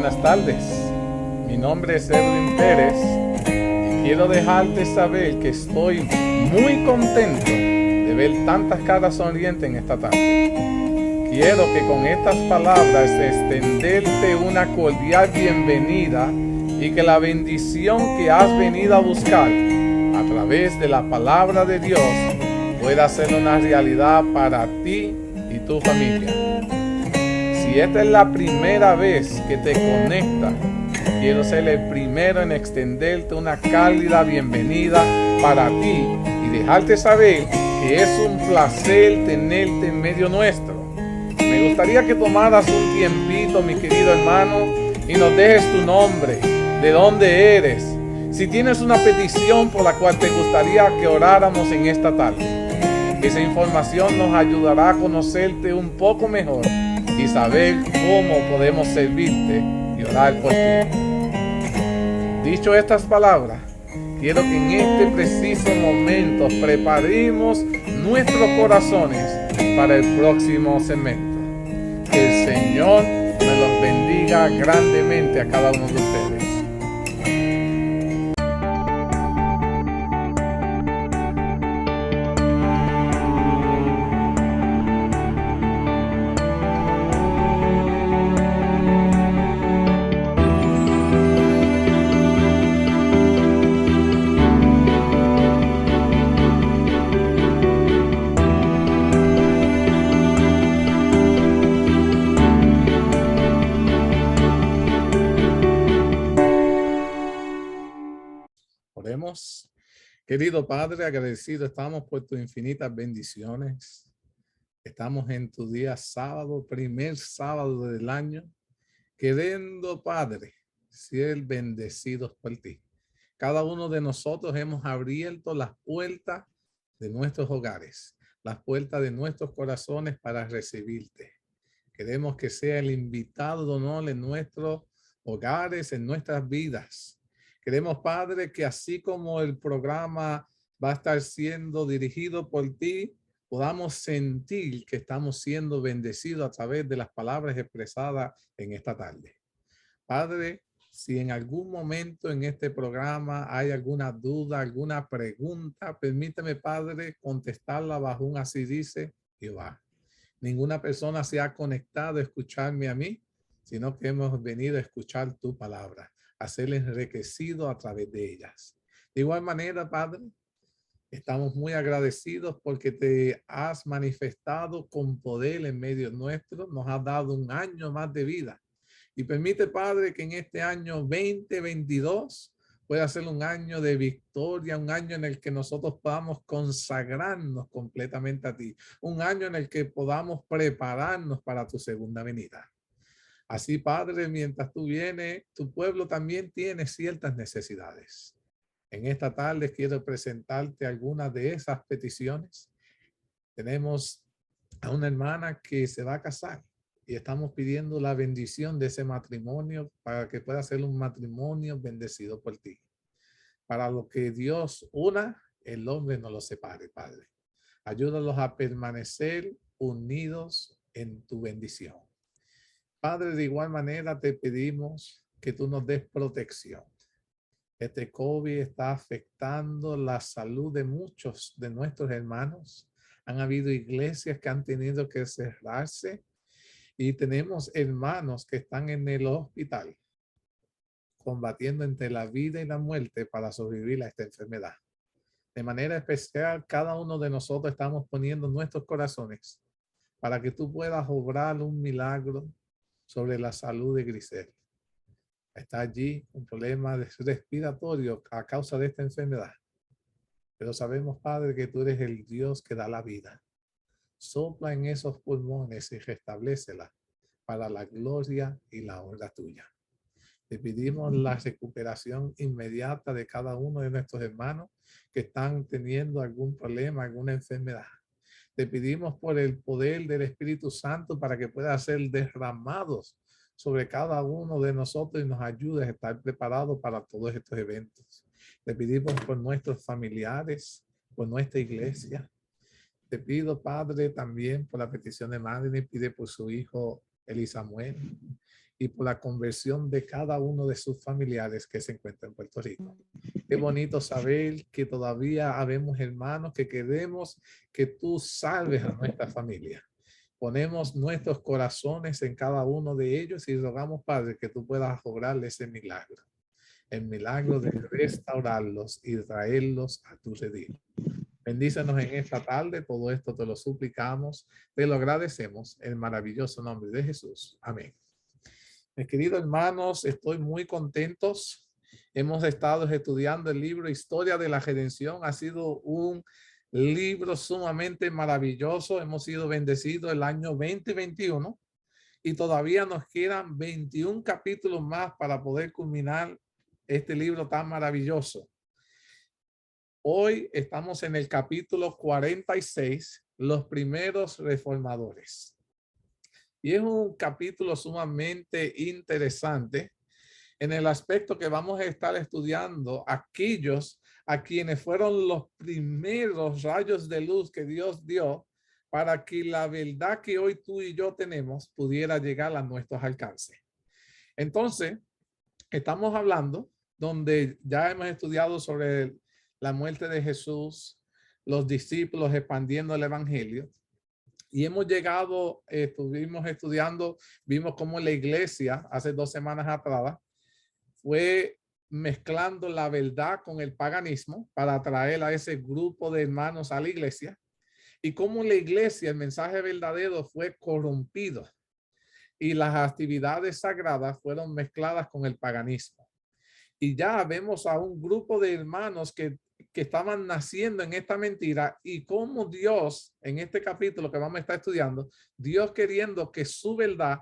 Buenas tardes, mi nombre es Edwin Pérez y quiero dejarte saber que estoy muy contento de ver tantas caras sonrientes en esta tarde. Quiero que con estas palabras extenderte una cordial bienvenida y que la bendición que has venido a buscar a través de la palabra de Dios pueda ser una realidad para ti y tu familia. Si esta es la primera vez que te conectas, quiero ser el primero en extenderte una cálida bienvenida para ti y dejarte saber que es un placer tenerte en medio nuestro. Me gustaría que tomaras un tiempito, mi querido hermano, y nos dejes tu nombre, de dónde eres, si tienes una petición por la cual te gustaría que oráramos en esta tarde. Esa información nos ayudará a conocerte un poco mejor y saber cómo podemos servirte y orar por ti. Dicho estas palabras, quiero que en este preciso momento preparemos nuestros corazones para el próximo segmento. Que el Señor me los bendiga grandemente a cada uno de ustedes. Oremos. Querido Padre, agradecido estamos por tus infinitas bendiciones. Estamos en tu día sábado, primer sábado del año, queriendo, Padre, ser bendecidos por ti. Cada uno de nosotros hemos abierto las puertas de nuestros hogares, las puertas de nuestros corazones para recibirte. Queremos que sea el invitado de honor en nuestros hogares, en nuestras vidas. Queremos, Padre, que así como el programa va a estar siendo dirigido por ti, podamos sentir que estamos siendo bendecidos a través de las palabras expresadas en esta tarde. Padre, si en algún momento en este programa hay alguna duda, alguna pregunta, permíteme, Padre, contestarla bajo un así dice Jehová. Ninguna persona se ha conectado a escucharme a mí, sino que hemos venido a escuchar tu palabra, a ser enriquecido a través de ellas. De igual manera, Padre, estamos muy agradecidos porque te has manifestado con poder en medio nuestro, nos has dado un año más de vida. Y permite, Padre, que en este año 2022 pueda ser un año de victoria, un año en el que nosotros podamos consagrarnos completamente a ti, un año en el que podamos prepararnos para tu segunda venida. Así, Padre, mientras tú vienes, tu pueblo también tiene ciertas necesidades. En esta tarde quiero presentarte algunas de esas peticiones. Tenemos a una hermana que se va a casar y estamos pidiendo la bendición de ese matrimonio para que pueda ser un matrimonio bendecido por ti. Para lo que Dios una, el hombre no lo separe, Padre. Ayúdalos a permanecer unidos en tu bendición. Padre, de igual manera te pedimos que tú nos des protección. Este COVID está afectando la salud de muchos de nuestros hermanos. Han habido iglesias que han tenido que cerrarse y tenemos hermanos que están en el hospital combatiendo entre la vida y la muerte para sobrevivir a esta enfermedad. De manera especial, cada uno de nosotros estamos poniendo nuestros corazones para que tú puedas obrar un milagro sobre la salud de Grisel. Está allí un problema respiratorio a causa de esta enfermedad. Pero sabemos, Padre, que tú eres el Dios que da la vida. Sopla en esos pulmones y restablécela para la gloria y la honra tuya. Te pedimos la recuperación inmediata de cada uno de nuestros hermanos que están teniendo algún problema, alguna enfermedad. Te pedimos por el poder del Espíritu Santo para que pueda ser derramados sobre cada uno de nosotros y nos ayude a estar preparados para todos estos eventos. Te pedimos por nuestros familiares, por nuestra iglesia. Te pido, Padre, también por la petición de Madeline, pide por su hijo Eli Samuel. y por la conversión de cada uno de sus familiares que se encuentran en Puerto Rico. Qué bonito saber que todavía habemos hermanos que queremos que tú salves a nuestra familia. Ponemos nuestros corazones en cada uno de ellos y rogamos, Padre, que tú puedas lograrle ese milagro. El milagro de restaurarlos y traerlos a tu redil. Bendícenos en esta tarde. Todo esto te lo suplicamos. Te lo agradecemos en el maravilloso nombre de Jesús. Amén. Mis queridos hermanos, estoy muy contentos. Hemos estado estudiando el libro Historia de la Redención. Ha sido un libro sumamente maravilloso. Hemos sido bendecidos el año 2021 y todavía nos quedan 21 capítulos más para poder culminar este libro tan maravilloso. Hoy estamos en el capítulo 46, los primeros reformadores. Y es un capítulo sumamente interesante en el aspecto que vamos a estar estudiando aquellos a quienes fueron los primeros rayos de luz que Dios dio para que la verdad que hoy tú y yo tenemos pudiera llegar a nuestros alcances. Entonces, estamos hablando donde ya hemos estudiado sobre la muerte de Jesús, los discípulos expandiendo el evangelio. Y hemos llegado, estuvimos estudiando, vimos cómo la iglesia hace 2 semanas atrás fue mezclando la verdad con el paganismo para atraer a ese grupo de hermanos a la iglesia. Y cómo la iglesia, el mensaje verdadero fue corrompido y las actividades sagradas fueron mezcladas con el paganismo. Y ya vemos a un grupo de hermanos que estaban naciendo en esta mentira y cómo Dios, en este capítulo que vamos a estar estudiando, Dios queriendo que su verdad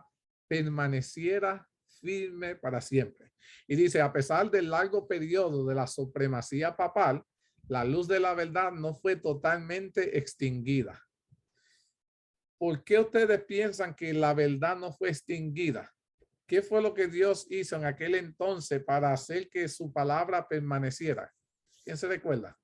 permaneciera firme para siempre. Y dice, a pesar del largo periodo de la supremacía papal, la luz de la verdad no fue totalmente extinguida. ¿Por qué ustedes piensan que la verdad no fue extinguida? ¿Qué fue lo que Dios hizo en aquel entonces para hacer que su palabra permaneciera? ¿Quién se recuerda?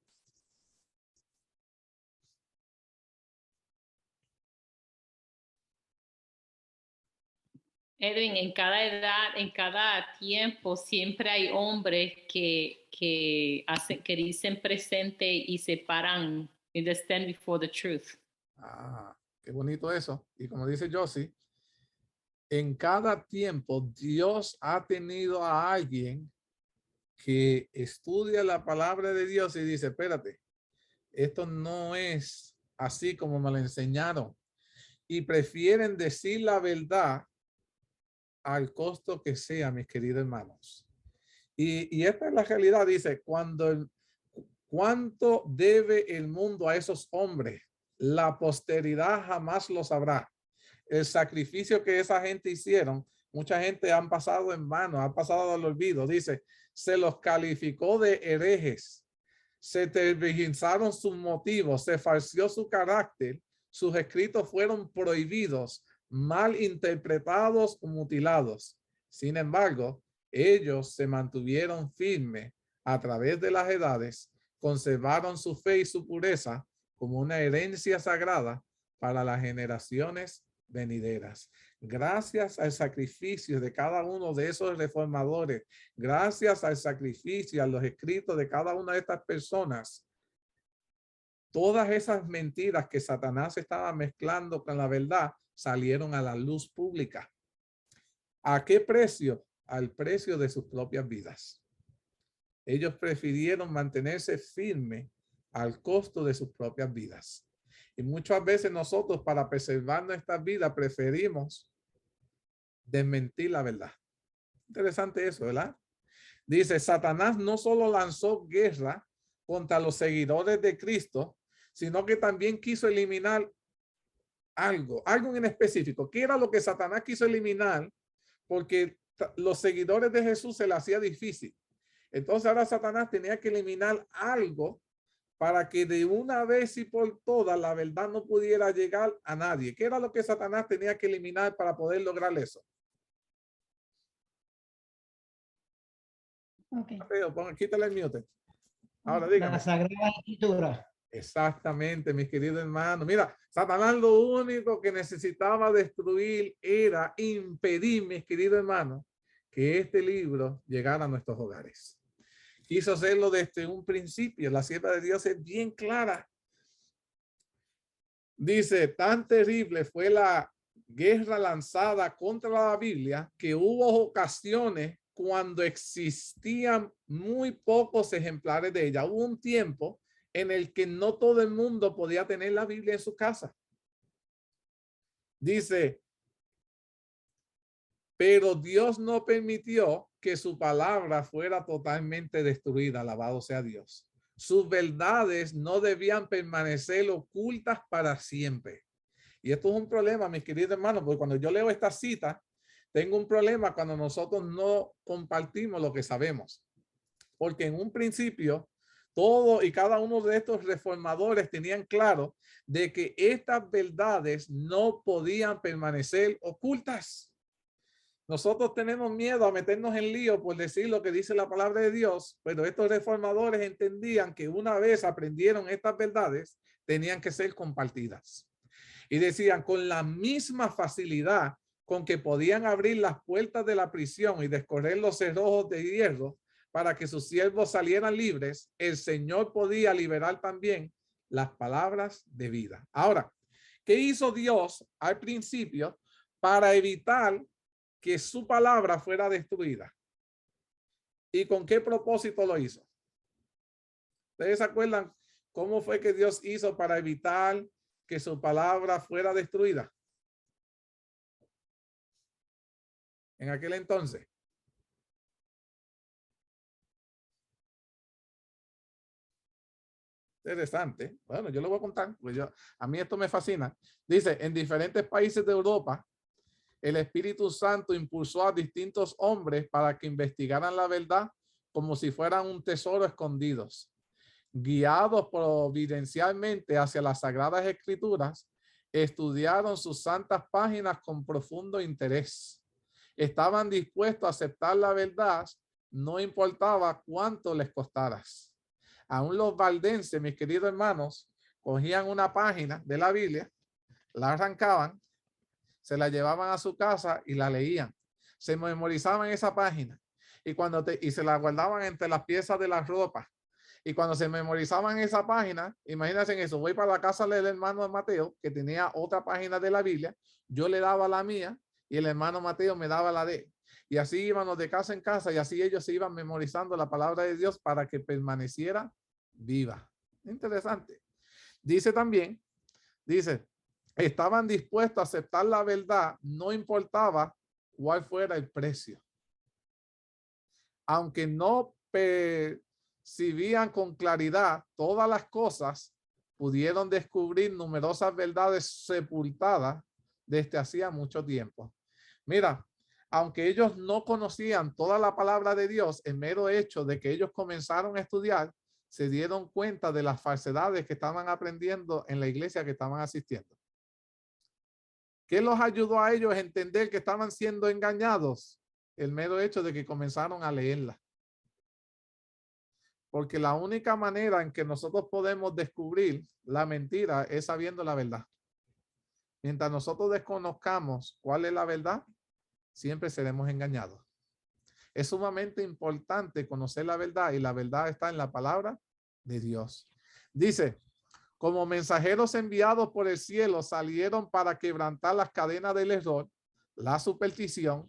Edwin, en cada edad, en cada tiempo, siempre hay hombres que dicen presente y se paran and they stand before the truth. Ah, qué bonito eso. Y como dice Josie, en cada tiempo Dios ha tenido a alguien que estudia la palabra de Dios y dice, espérate, esto no es así como me lo enseñaron. Y prefieren decir la verdad al costo que sea, mis queridos hermanos. Y esta es la realidad, dice, ¿cuánto debe el mundo a esos hombres? La posteridad jamás lo sabrá. El sacrificio que esa gente hicieron, mucha gente han pasado en vano, han pasado al olvido. Dice, se los calificó de herejes, se tergiversaron sus motivos, se falseó su carácter, sus escritos fueron prohibidos, mal interpretados o mutilados. Sin embargo, ellos se mantuvieron firmes a través de las edades, conservaron su fe y su pureza como una herencia sagrada para las generaciones venideras. Gracias al sacrificio de cada uno de esos reformadores, gracias al sacrificio, a los escritos de cada una de estas personas, todas esas mentiras que Satanás estaba mezclando con la verdad salieron a la luz pública. ¿A qué precio? Al precio de sus propias vidas. Ellos prefirieron mantenerse firmes al costo de sus propias vidas. Y muchas veces nosotros, para preservar nuestra vida, preferimos desmentir la verdad. Interesante eso, ¿verdad? Dice, Satanás no solo lanzó guerra contra los seguidores de Cristo, sino que también quiso eliminar algo en específico. ¿Qué era lo que Satanás quiso eliminar? Porque los seguidores de Jesús se le hacía difícil. Entonces ahora Satanás tenía que eliminar algo para que de una vez y por todas la verdad no pudiera llegar a nadie. ¿Qué era lo que Satanás tenía que eliminar para poder lograr eso? Okay. Quítale el mute. Ahora dígame. La Sagrada Escritura. Exactamente, mis queridos hermanos. Mira, Satanás lo único que necesitaba destruir era impedir, mis queridos hermanos, que este libro llegara a nuestros hogares. Quiso hacerlo desde un principio. La sierva de Dios es bien clara. Dice, tan terrible fue la guerra lanzada contra la Biblia que hubo ocasiones cuando existían muy pocos ejemplares de ella. Hubo un tiempo en el que no todo el mundo podía tener la Biblia en su casa. Dice, pero Dios no permitió que su palabra fuera totalmente destruida. Alabado sea Dios. Sus verdades no debían permanecer ocultas para siempre. Y esto es un problema, mis queridos hermanos, porque cuando yo leo esta cita, tengo un problema cuando nosotros no compartimos lo que sabemos. Porque en un principio, todo y cada uno de estos reformadores tenían claro de que estas verdades no podían permanecer ocultas. Nosotros tenemos miedo a meternos en lío por decir lo que dice la palabra de Dios, pero estos reformadores entendían que una vez aprendieron estas verdades, tenían que ser compartidas. Y decían, con la misma facilidad con que podían abrir las puertas de la prisión y descorrer los cerrojos de hierro para que sus siervos salieran libres, el Señor podía liberar también las palabras de vida. Ahora, ¿qué hizo Dios al principio para evitar que su palabra fuera destruida? ¿Y con qué propósito lo hizo? ¿Ustedes se acuerdan cómo fue que Dios hizo para evitar que su palabra fuera destruida en aquel entonces? Interesante. Bueno, yo lo voy a contar, pues a mí esto me fascina. Dice, en diferentes países de Europa, el Espíritu Santo impulsó a distintos hombres para que investigaran la verdad como si fueran un tesoro escondidos. Guiados providencialmente hacia las Sagradas Escrituras, estudiaron sus santas páginas con profundo interés. Estaban dispuestos a aceptar la verdad, no importaba cuánto les costara. Aún los valdenses, mis queridos hermanos, cogían una página de la Biblia, la arrancaban, se la llevaban a su casa y la leían. Se memorizaban esa página y se la guardaban entre las piezas de la ropa. Y cuando se memorizaban esa página, imagínense eso, voy para la casa del hermano de Mateo, que tenía otra página de la Biblia, yo le daba la mía y el hermano Mateo me daba la de él. Y así íbamos de casa en casa y así ellos se iban memorizando la palabra de Dios para que permaneciera viva. Interesante. Dice también, dice, estaban dispuestos a aceptar la verdad, no importaba cuál fuera el precio. Aunque no percibían con claridad todas las cosas, pudieron descubrir numerosas verdades sepultadas desde hacía mucho tiempo. Mira, aunque ellos no conocían toda la palabra de Dios, el mero hecho de que ellos comenzaron a estudiar, se dieron cuenta de las falsedades que estaban aprendiendo en la iglesia que estaban asistiendo. ¿Qué los ayudó a ellos a entender que estaban siendo engañados? El mero hecho de que comenzaron a leerla. Porque la única manera en que nosotros podemos descubrir la mentira es sabiendo la verdad. Mientras nosotros desconozcamos cuál es la verdad, siempre seremos engañados. Es sumamente importante conocer la verdad y la verdad está en la palabra de Dios. Dice, como mensajeros enviados por el cielo salieron para quebrantar las cadenas del error, la superstición,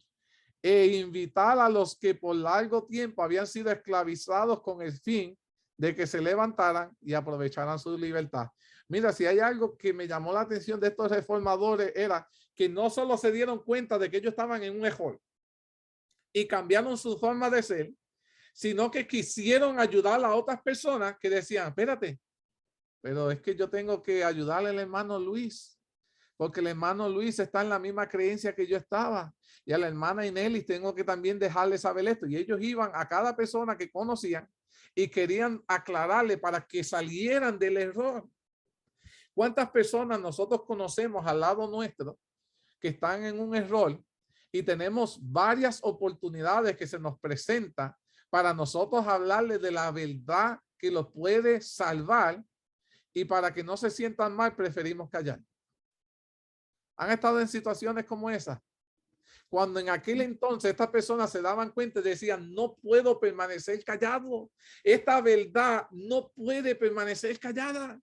e invitar a los que por largo tiempo habían sido esclavizados con el fin de que se levantaran y aprovecharan su libertad. Mira, si hay algo que me llamó la atención de estos reformadores era que no solo se dieron cuenta de que ellos estaban en un error y cambiaron su forma de ser, sino que quisieron ayudar a otras personas que decían, espérate, pero es que yo tengo que ayudarle al hermano Luis, porque el hermano Luis está en la misma creencia que yo estaba. Y a la hermana Inelis tengo que también dejarle saber esto. Y ellos iban a cada persona que conocían y querían aclararle para que salieran del error. ¿Cuántas personas nosotros conocemos al lado nuestro que están en un error y tenemos varias oportunidades que se nos presentan para nosotros hablarles de la verdad que los puede salvar? y para que no se sientan mal, preferimos callar. ¿Han estado en situaciones como esa? Cuando en aquel entonces estas personas se daban cuenta y decían, no puedo permanecer callado. Esta verdad no puede permanecer callada.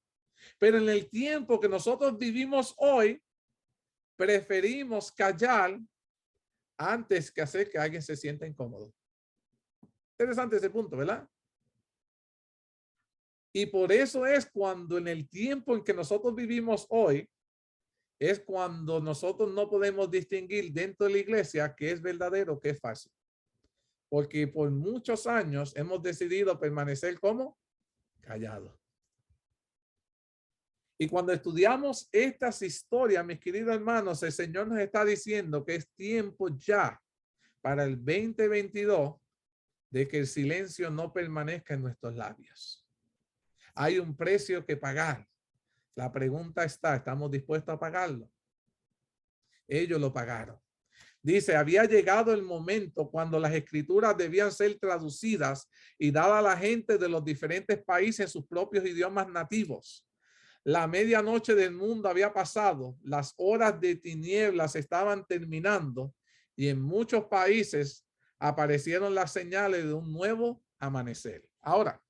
Pero en el tiempo que nosotros vivimos hoy, preferimos callar antes que hacer que alguien se sienta incómodo. Interesante ese punto, ¿verdad? Y por eso es cuando en el tiempo en que nosotros vivimos hoy, es cuando nosotros no podemos distinguir dentro de la iglesia qué es verdadero, qué es falso. Porque por muchos años hemos decidido permanecer como callados. Y cuando estudiamos estas historias, mis queridos hermanos, el Señor nos está diciendo que es tiempo ya para el 2022 de que el silencio no permanezca en nuestros labios. Hay un precio que pagar. La pregunta está, ¿estamos dispuestos a pagarlo? Ellos lo pagaron. Dice, había llegado el momento cuando las escrituras debían ser traducidas y dadas a la gente de los diferentes países en sus propios idiomas nativos. La medianoche del mundo había pasado, las horas de tinieblas estaban terminando y en muchos países aparecieron las señales de un nuevo amanecer. Ahora,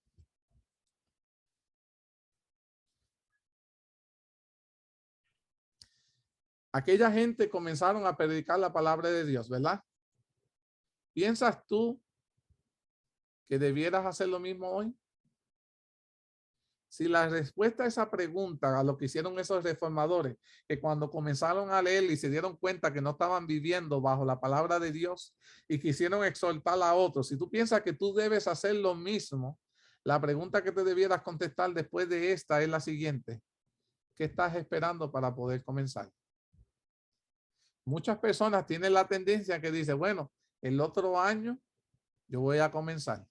aquella gente comenzaron a predicar la palabra de Dios, ¿verdad? ¿Piensas tú que debieras hacer lo mismo hoy? Si la respuesta a esa pregunta, a lo que hicieron esos reformadores, que cuando comenzaron a leer y se dieron cuenta que no estaban viviendo bajo la palabra de Dios y quisieron exhortar a otros, si tú piensas que tú debes hacer lo mismo, la pregunta que te debieras contestar después de esta es la siguiente. ¿Qué estás esperando para poder comenzar? Muchas personas tienen la tendencia que dice, bueno, el otro año yo voy a comenzar.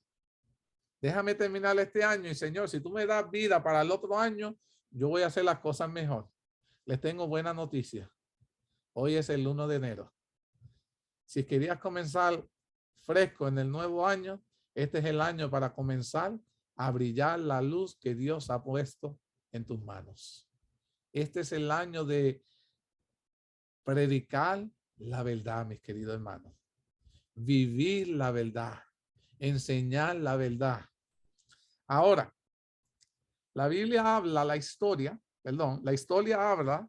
Déjame terminar este año y Señor, si tú me das vida para el otro año, yo voy a hacer las cosas mejor. Les tengo buena noticia. Hoy es el 1 de enero. Si querías comenzar fresco en el nuevo año, este es el año para comenzar a brillar la luz que Dios ha puesto en tus manos. Este es el año de predicar la verdad, mis queridos hermanos. Vivir la verdad. Enseñar la verdad. Ahora, la Biblia habla, la historia habla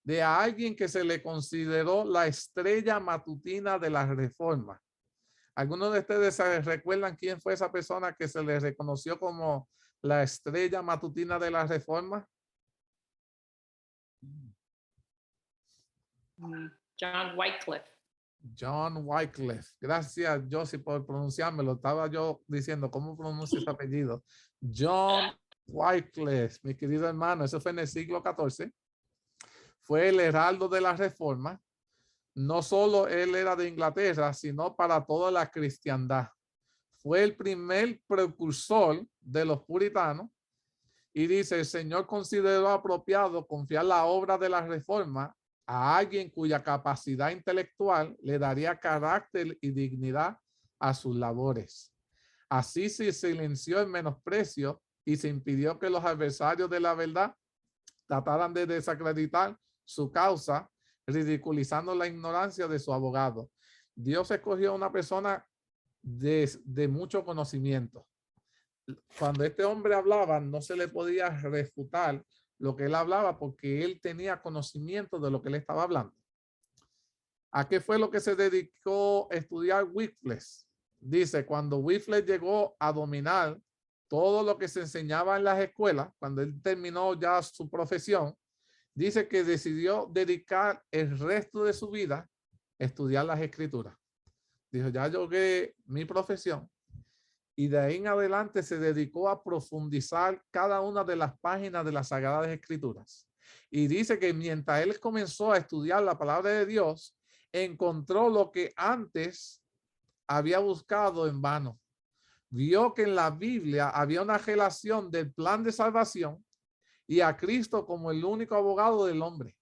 de alguien que se le consideró la estrella matutina de la Reforma. ¿Algunos de ustedes se recuerdan quién fue esa persona que se le reconoció como la estrella matutina de la Reforma? John Wycliffe. John Wycliffe. Gracias, Josie, por pronunciármelo. Estaba yo diciendo cómo pronuncia ese apellido. John Wycliffe, mi querido hermano, eso fue en el siglo XIV. Fue el heraldo de la Reforma. No solo él era de Inglaterra, sino para toda la cristiandad. Fue el primer precursor de los puritanos. Y dice, el Señor consideró apropiado confiar la obra de la Reforma a alguien cuya capacidad intelectual le daría carácter y dignidad a sus labores. Así se silenció el menosprecio y se impidió que los adversarios de la verdad trataran de desacreditar su causa, ridiculizando la ignorancia de su abogado. Dios escogió a una persona de mucho conocimiento. Cuando este hombre hablaba, no se le podía refutar lo que él hablaba porque él tenía conocimiento de lo que él estaba hablando. ¿A qué fue lo que se dedicó a estudiar Wycliffe? Dice, cuando Wycliffe llegó a dominar todo lo que se enseñaba en las escuelas, cuando él terminó ya su profesión, dice que decidió dedicar el resto de su vida a estudiar las escrituras. Dijo, ya llegué mi profesión. Y de ahí en adelante se dedicó a profundizar cada una de las páginas de las Sagradas Escrituras. Y dice que mientras él comenzó a estudiar la palabra de Dios, encontró lo que antes había buscado en vano. Vio que en la Biblia había una relación del plan de salvación y a Cristo como el único abogado del hombre.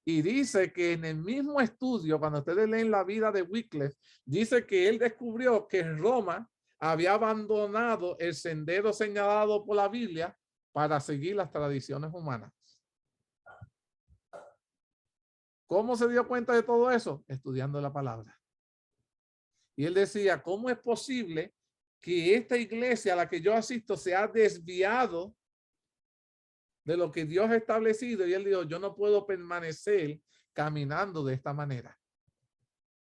Y dice que en el mismo estudio, cuando ustedes leen la vida de Wycliffe, dice que él descubrió que Roma había abandonado el sendero señalado por la Biblia para seguir las tradiciones humanas. ¿Cómo se dio cuenta de todo eso? Estudiando la palabra. Y él decía, ¿cómo es posible que esta iglesia a la que yo asisto se ha desviado de lo que Dios ha establecido? Y él dijo, yo no puedo permanecer caminando de esta manera.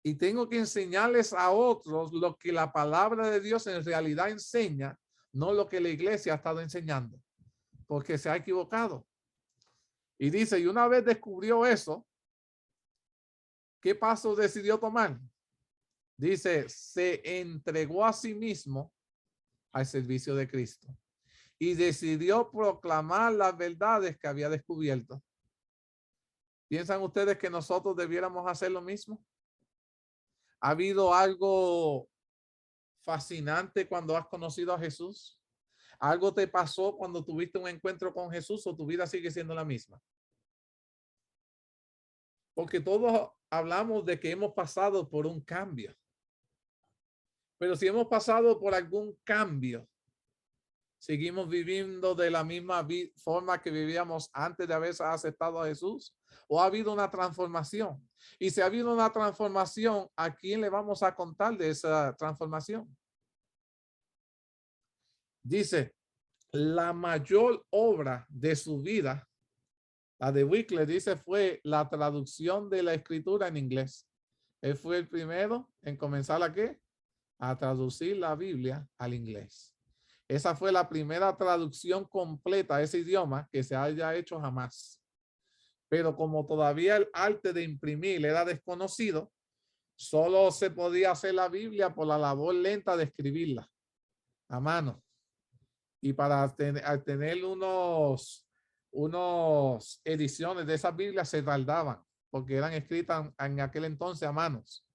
Y tengo que enseñarles a otros lo que la palabra de Dios en realidad enseña, no lo que la iglesia ha estado enseñando, porque se ha equivocado. Y dice, y una vez descubrió eso, ¿qué paso decidió tomar? Dice, se entregó a sí mismo al servicio de Cristo y decidió proclamar las verdades que había descubierto. ¿Piensan ustedes que nosotros debiéramos hacer lo mismo? ¿Ha habido algo fascinante cuando has conocido a Jesús? ¿Algo te pasó cuando tuviste un encuentro con Jesús o tu vida sigue siendo la misma? Porque todos hablamos de que hemos pasado por un cambio. Pero si hemos pasado por algún cambio, seguimos viviendo de la misma forma que vivíamos antes de haber aceptado a Jesús, o ha habido una transformación. Y si ha habido una transformación, ¿a quién le vamos a contar de esa transformación? Dice, la mayor obra de su vida, la de Wycliffe, dice, fue la traducción de la escritura en inglés. Él fue el primero en comenzar ¿a qué? A traducir la Biblia al inglés. Esa fue la primera traducción completa a ese idioma que se haya hecho jamás. Pero como todavía el arte de imprimir era desconocido, solo se podía hacer la Biblia por la labor lenta de escribirla a mano. Y para tener unos ediciones de esas Biblias se tardaban porque eran escritas en aquel entonces a manos.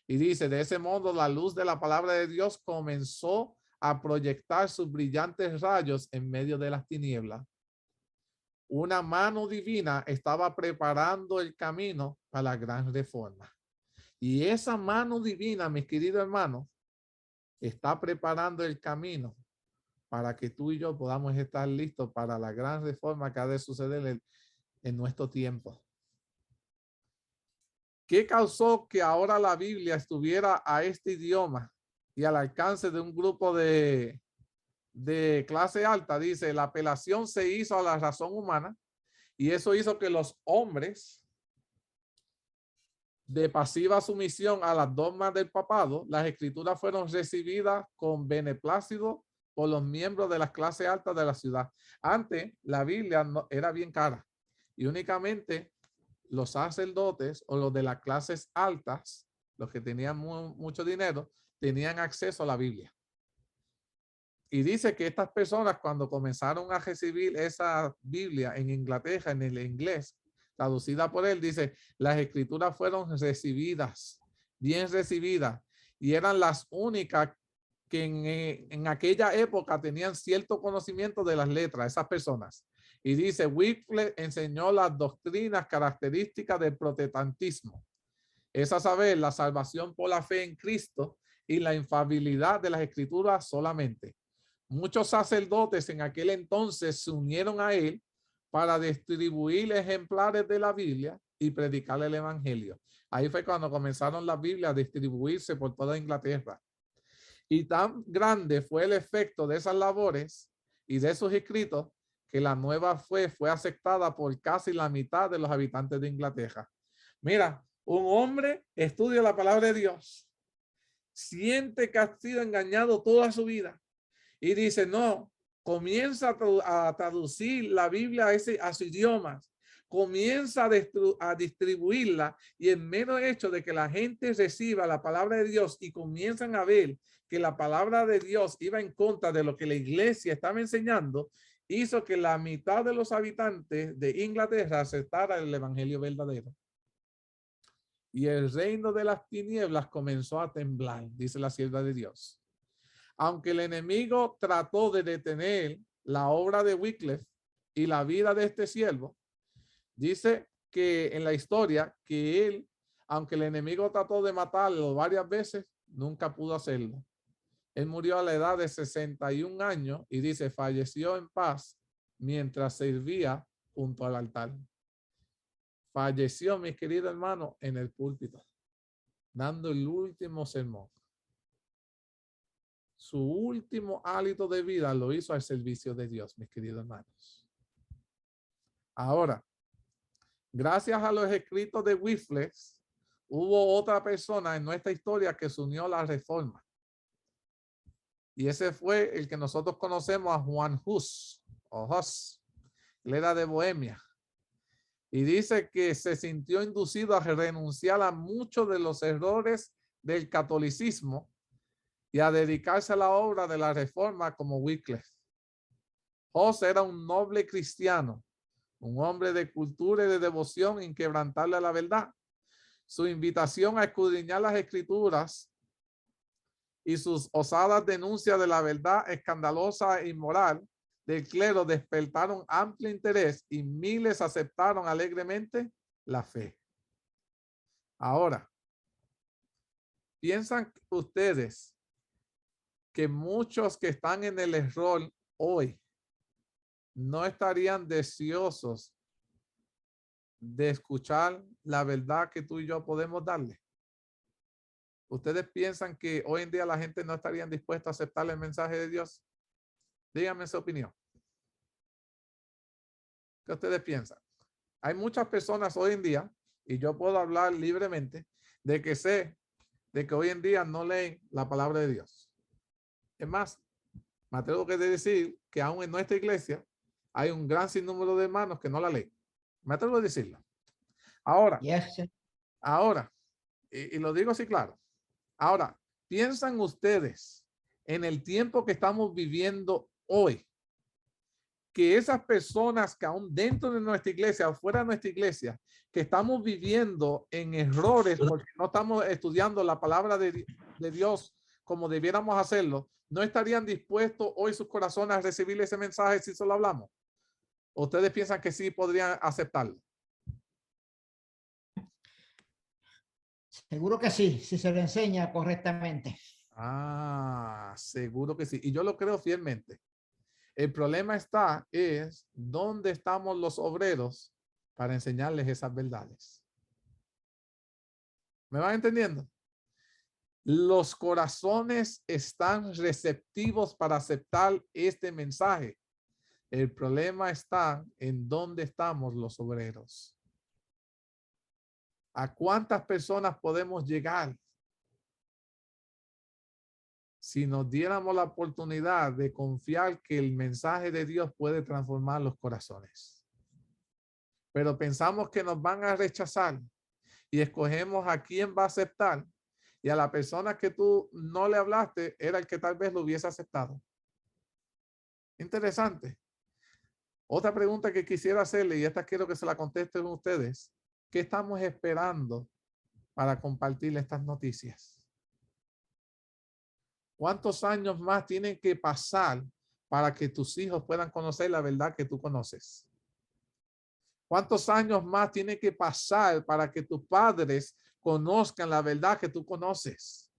Y dice, de ese modo la luz de la palabra de Dios comenzó a proyectar sus brillantes rayos en medio de las tinieblas. Una mano divina estaba preparando el camino para la gran reforma. Y esa mano divina, mis queridos hermanos, está preparando el camino para que tú y yo podamos estar listos para la gran reforma que ha de suceder en nuestro tiempo. ¿Qué causó que ahora la Biblia estuviera a este idioma y al alcance de un grupo de clase alta? Dice, la apelación se hizo a la razón humana y eso hizo que los hombres de pasiva sumisión a las dogmas del papado, las escrituras fueron recibidas con beneplácito por los miembros de las clases altas de la ciudad. Antes, la Biblia era bien cara y únicamente los sacerdotes o los de las clases altas, los que tenían mucho dinero, tenían acceso a la Biblia. Y dice que estas personas, cuando comenzaron a recibir esa Biblia en Inglaterra, en el inglés, traducida por él, dice, las escrituras fueron recibidas, bien recibidas, y eran las únicas que en aquella época tenían cierto conocimiento de las letras, esas personas. Y dice, Wycliffe enseñó las doctrinas características del protestantismo. Es a saber, la salvación por la fe en Cristo y la infalibilidad de las escrituras solamente. Muchos sacerdotes en aquel entonces se unieron a él para distribuir ejemplares de la Biblia y predicar el evangelio. Ahí fue cuando comenzaron las Biblias a distribuirse por toda Inglaterra. Y tan grande fue el efecto de esas labores y de esos escritos que la nueva fue aceptada por casi la mitad de los habitantes de Inglaterra. Mira, un hombre estudia la palabra de Dios, siente que ha sido engañado toda su vida y dice, no, comienza a traducir la Biblia a su idioma, comienza a distribuirla y el mero hecho de que la gente reciba la palabra de Dios y comienzan a ver que la palabra de Dios iba en contra de lo que la iglesia estaba enseñando, hizo que la mitad de los habitantes de Inglaterra aceptara el evangelio verdadero. Y el reino de las tinieblas comenzó a temblar, dice la sierva de Dios. Aunque el enemigo trató de detener la obra de Wycliffe y la vida de este siervo, dice que en la historia que él, aunque el enemigo trató de matarlo varias veces, nunca pudo hacerlo. Él murió a la edad de 61 años y dice, falleció en paz mientras servía junto al altar. Falleció, mis queridos hermanos, en el púlpito, dando el último sermón. Su último hálito de vida lo hizo al servicio de Dios, mis queridos hermanos. Ahora, gracias a los escritos de Wycliffe, hubo otra persona en nuestra historia que se unió a la reforma. Y ese fue el que nosotros conocemos a Juan Hus, o Hus. Él era de Bohemia. Y dice que se sintió inducido a renunciar a muchos de los errores del catolicismo y a dedicarse a la obra de la reforma como Wycliffe. Hus era un noble cristiano, un hombre de cultura y de devoción inquebrantable a la verdad. Su invitación a escudriñar las escrituras y sus osadas denuncias de la verdad escandalosa e inmoral del clero despertaron amplio interés y miles aceptaron alegremente la fe. Ahora, ¿piensan ustedes que muchos que están en el error hoy no estarían deseosos de escuchar la verdad que tú y yo podemos darle? ¿Ustedes piensan que hoy en día la gente no estaría dispuesta a aceptar el mensaje de Dios? Díganme su opinión. ¿Qué ustedes piensan? Hay muchas personas hoy en día, y yo puedo hablar libremente, de que sé de que hoy en día no leen la palabra de Dios. Es más, me atrevo a decir que aún en nuestra iglesia hay un gran sinnúmero de hermanos que no la leen. Me atrevo a decirlo. Ahora, y lo digo así claro. Ahora, ¿piensan ustedes en el tiempo que estamos viviendo hoy, que esas personas que aún dentro de nuestra iglesia, afuera de nuestra iglesia, que estamos viviendo en errores porque no estamos estudiando la palabra de Dios como debiéramos hacerlo, no estarían dispuestos hoy sus corazones a recibir ese mensaje si solo hablamos? ¿Ustedes piensan que sí podrían aceptarlo? Seguro que sí, si se le enseña correctamente. Ah, seguro que sí. Y yo lo creo fielmente. El problema es dónde estamos los obreros para enseñarles esas verdades. ¿Me van entendiendo? Los corazones están receptivos para aceptar este mensaje. El problema está en dónde estamos los obreros. ¿A cuántas personas podemos llegar si nos diéramos la oportunidad de confiar que el mensaje de Dios puede transformar los corazones? Pero pensamos que nos van a rechazar y escogemos a quién va a aceptar, y a la persona que tú no le hablaste era el que tal vez lo hubiese aceptado. Interesante. Otra pregunta que quisiera hacerle, y esta quiero que se la contesten ustedes: ¿qué estamos esperando para compartir estas noticias? ¿Cuántos años más tienen que pasar para que tus hijos puedan conocer la verdad que tú conoces? ¿Cuántos años más tiene que pasar para que tus padres conozcan la verdad que tú conoces?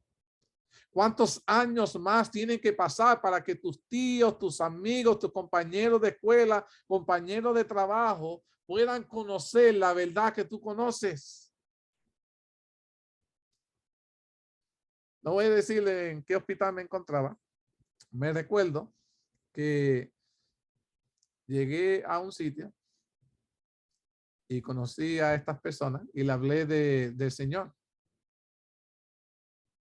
¿Cuántos años más tienen que pasar para que tus tíos, tus amigos, tus compañeros de escuela, compañeros de trabajo puedan conocer la verdad que tú conoces? No voy a decirle en qué hospital me encontraba. Me recuerdo que llegué a un sitio y conocí a estas personas y le hablé del Señor.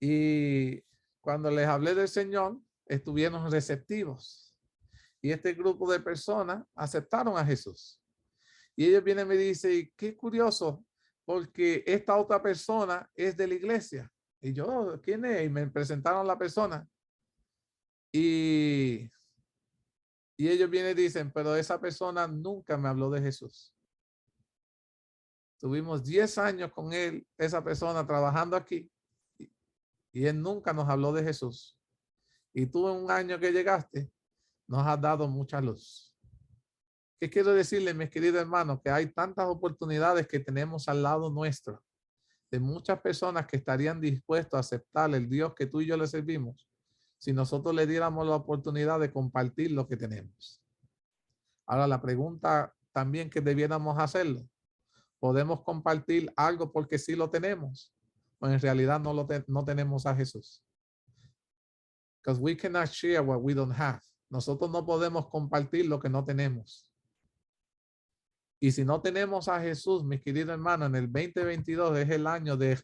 Y cuando les hablé del Señor, estuvieron receptivos. Y este grupo de personas aceptaron a Jesús. Y ellos vienen y me dicen, qué curioso, porque esta otra persona es de la iglesia. Y yo, ¿quién es? Y me presentaron la persona. Y ellos vienen y dicen, pero esa persona nunca me habló de Jesús. Tuvimos 10 años con él, esa persona trabajando aquí, y él nunca nos habló de Jesús. Y tú en un año que llegaste, nos has dado mucha luz. ¿Qué quiero decirle, mis queridos hermanos? Que hay tantas oportunidades que tenemos al lado nuestro, de muchas personas que estarían dispuestos a aceptar el Dios que tú y yo le servimos, si nosotros le diéramos la oportunidad de compartir lo que tenemos. Ahora la pregunta también que debiéramos hacerlo, ¿podemos compartir algo porque sí lo tenemos? O en realidad no tenemos a Jesús. Because we cannot share what we don't have. Nosotros no podemos compartir lo que no tenemos. Y si no tenemos a Jesús, mis queridos hermanos, en el 2022 es el año de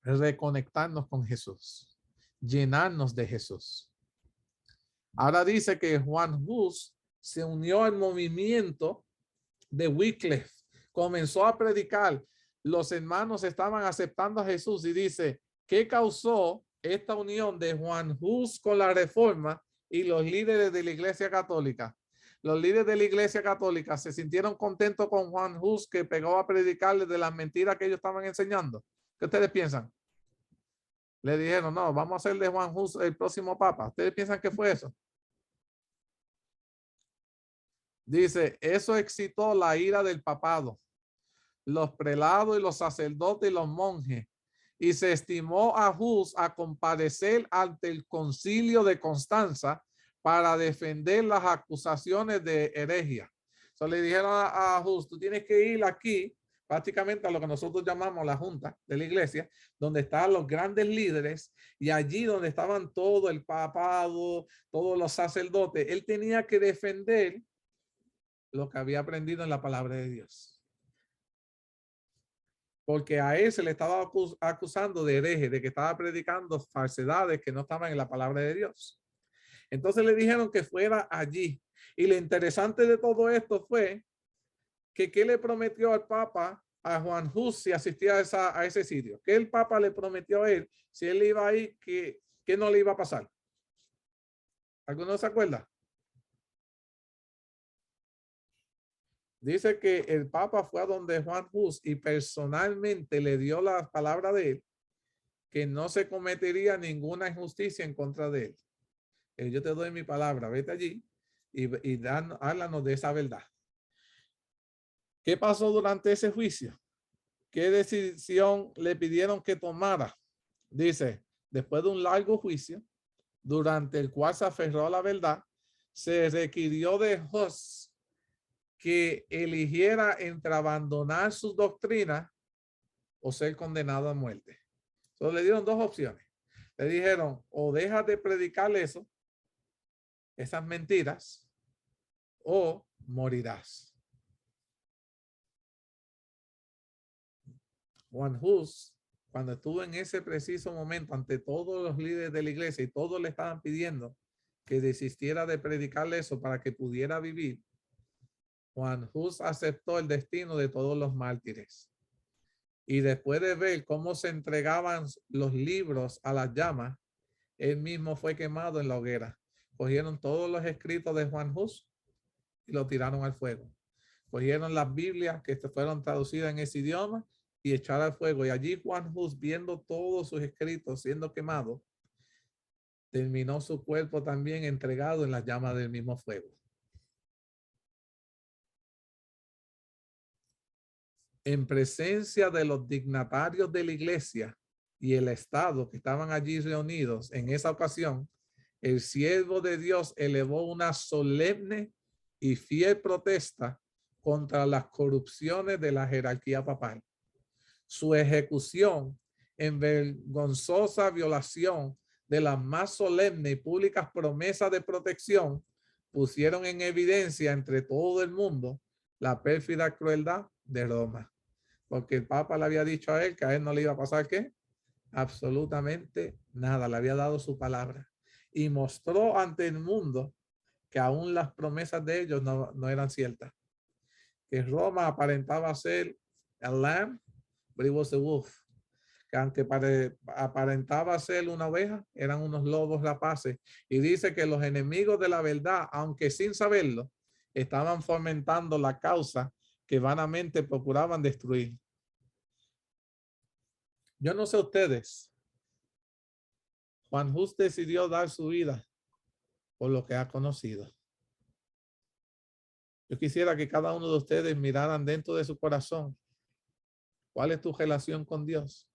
reconectarnos con Jesús, llenarnos de Jesús. Ahora dice que Juan Hus se unió al movimiento de Wycliffe, comenzó a predicar. Los hermanos estaban aceptando a Jesús y dice, ¿qué causó esta unión de Juan Hus con la Reforma y los líderes de la Iglesia Católica? Los líderes de la Iglesia Católica se sintieron contentos con Juan Hus, que pegó a predicarles de las mentiras que ellos estaban enseñando. ¿Qué ustedes piensan? Le dijeron, no, vamos a hacer de Juan Hus el próximo papa. ¿Ustedes piensan que fue eso? Dice, eso excitó la ira del papado, los prelados y los sacerdotes y los monjes, y se estimó a Hus a comparecer ante el concilio de Constanza para defender las acusaciones de herejía. Entonces le dijeron a Hus, tú tienes que ir aquí, prácticamente a lo que nosotros llamamos la junta de la iglesia, donde están los grandes líderes, y allí donde estaban todo el papado, todos los sacerdotes, él tenía que defender lo que había aprendido en la palabra de Dios. Porque a él se le estaba acusando de hereje, de que estaba predicando falsedades que no estaban en la palabra de Dios. Entonces le dijeron que fuera allí. Y lo interesante de todo esto fue que ¿qué le prometió al Papa a Juan Hus si asistía a ese sitio? ¿Qué el Papa le prometió a él si él iba ahí, que no le iba a pasar? ¿Alguno se acuerda? Dice que el Papa fue a donde Juan Hus y personalmente le dio la palabra de él, que no se cometería ninguna injusticia en contra de él. Yo te doy mi palabra, vete allí y háblanos de esa verdad. ¿Qué pasó durante ese juicio? ¿Qué decisión le pidieron que tomara? Dice, después de un largo juicio, durante el cual se aferró a la verdad, se requirió de Hus que eligiera entre abandonar sus doctrinas o ser condenado a muerte. Entonces le dieron dos opciones. Le dijeron, o deja de predicar eso, esas mentiras, o morirás. Juan Hus, cuando estuvo en ese preciso momento ante todos los líderes de la iglesia y todos le estaban pidiendo que desistiera de predicarle eso para que pudiera vivir, Juan Hus aceptó el destino de todos los mártires. Y después de ver cómo se entregaban los libros a las llamas, él mismo fue quemado en la hoguera. Cogieron todos los escritos de Juan Hus y lo tiraron al fuego. Cogieron las Biblias que fueron traducidas en ese idioma y echaron al fuego. Y allí Juan Hus, viendo todos sus escritos siendo quemados, terminó su cuerpo también entregado en las llamas del mismo fuego. En presencia de los dignatarios de la iglesia y el Estado que estaban allí reunidos en esa ocasión, el siervo de Dios elevó una solemne y fiel protesta contra las corrupciones de la jerarquía papal. Su ejecución en vergonzosa violación de las más solemnes y públicas promesas de protección pusieron en evidencia entre todo el mundo la pérfida crueldad de Roma. Porque el Papa le había dicho a él que a él no le iba a pasar ¿qué? Absolutamente nada. Le había dado su palabra y mostró ante el mundo que aún las promesas de ellos no eran ciertas. Que Roma aparentaba ser el lamb, but it was a wolf. Que aunque aparentaba ser una oveja, eran unos lobos rapaces. Y dice que los enemigos de la verdad, aunque sin saberlo, estaban fomentando la causa que vanamente procuraban destruir. Yo no sé ustedes. Juan Hus decidió dar su vida por lo que ha conocido. Yo quisiera que cada uno de ustedes miraran dentro de su corazón cuál es tu relación con Dios.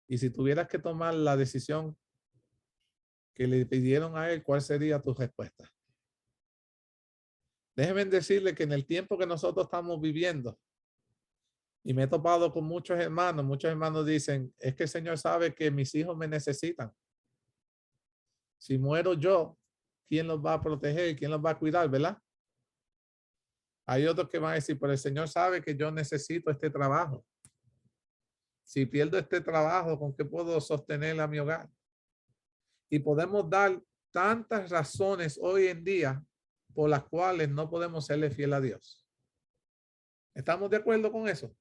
Y si tuvieras que tomar la decisión que le pidieron a él, ¿cuál sería tu respuesta? Déjenme decirle que en el tiempo que nosotros estamos viviendo, y me he topado con muchos hermanos dicen, es que el Señor sabe que mis hijos me necesitan. Si muero yo, ¿quién los va a proteger? ¿Quién los va a cuidar? ¿Verdad? Hay otros que van a decir, pero el Señor sabe que yo necesito este trabajo. Si pierdo este trabajo, ¿con qué puedo sostener a mi hogar? Y podemos dar tantas razones hoy en día por las cuales no podemos serle fiel a Dios. ¿Estamos de acuerdo con eso?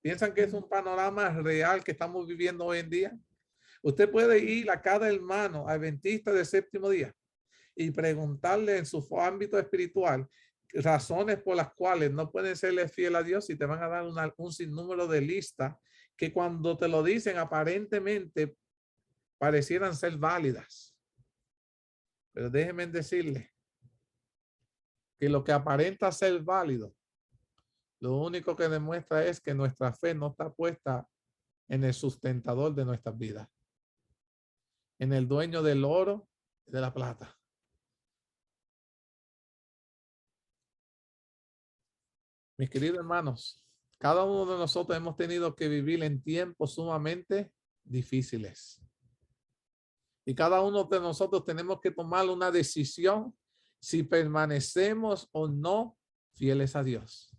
¿Piensan que es un panorama real que estamos viviendo hoy en día? Usted puede ir a cada hermano adventista del séptimo día y preguntarle en su ámbito espiritual razones por las cuales no pueden serle fiel a Dios, y te van a dar un sinnúmero de listas que cuando te lo dicen aparentemente parecieran ser válidas. Pero déjenme decirle que lo que aparenta ser válido, lo único que demuestra es que nuestra fe no está puesta en el sustentador de nuestras vidas, en el dueño del oro y de la plata. Mis queridos hermanos, cada uno de nosotros hemos tenido que vivir en tiempos sumamente difíciles. Y cada uno de nosotros tenemos que tomar una decisión si permanecemos o no fieles a Dios.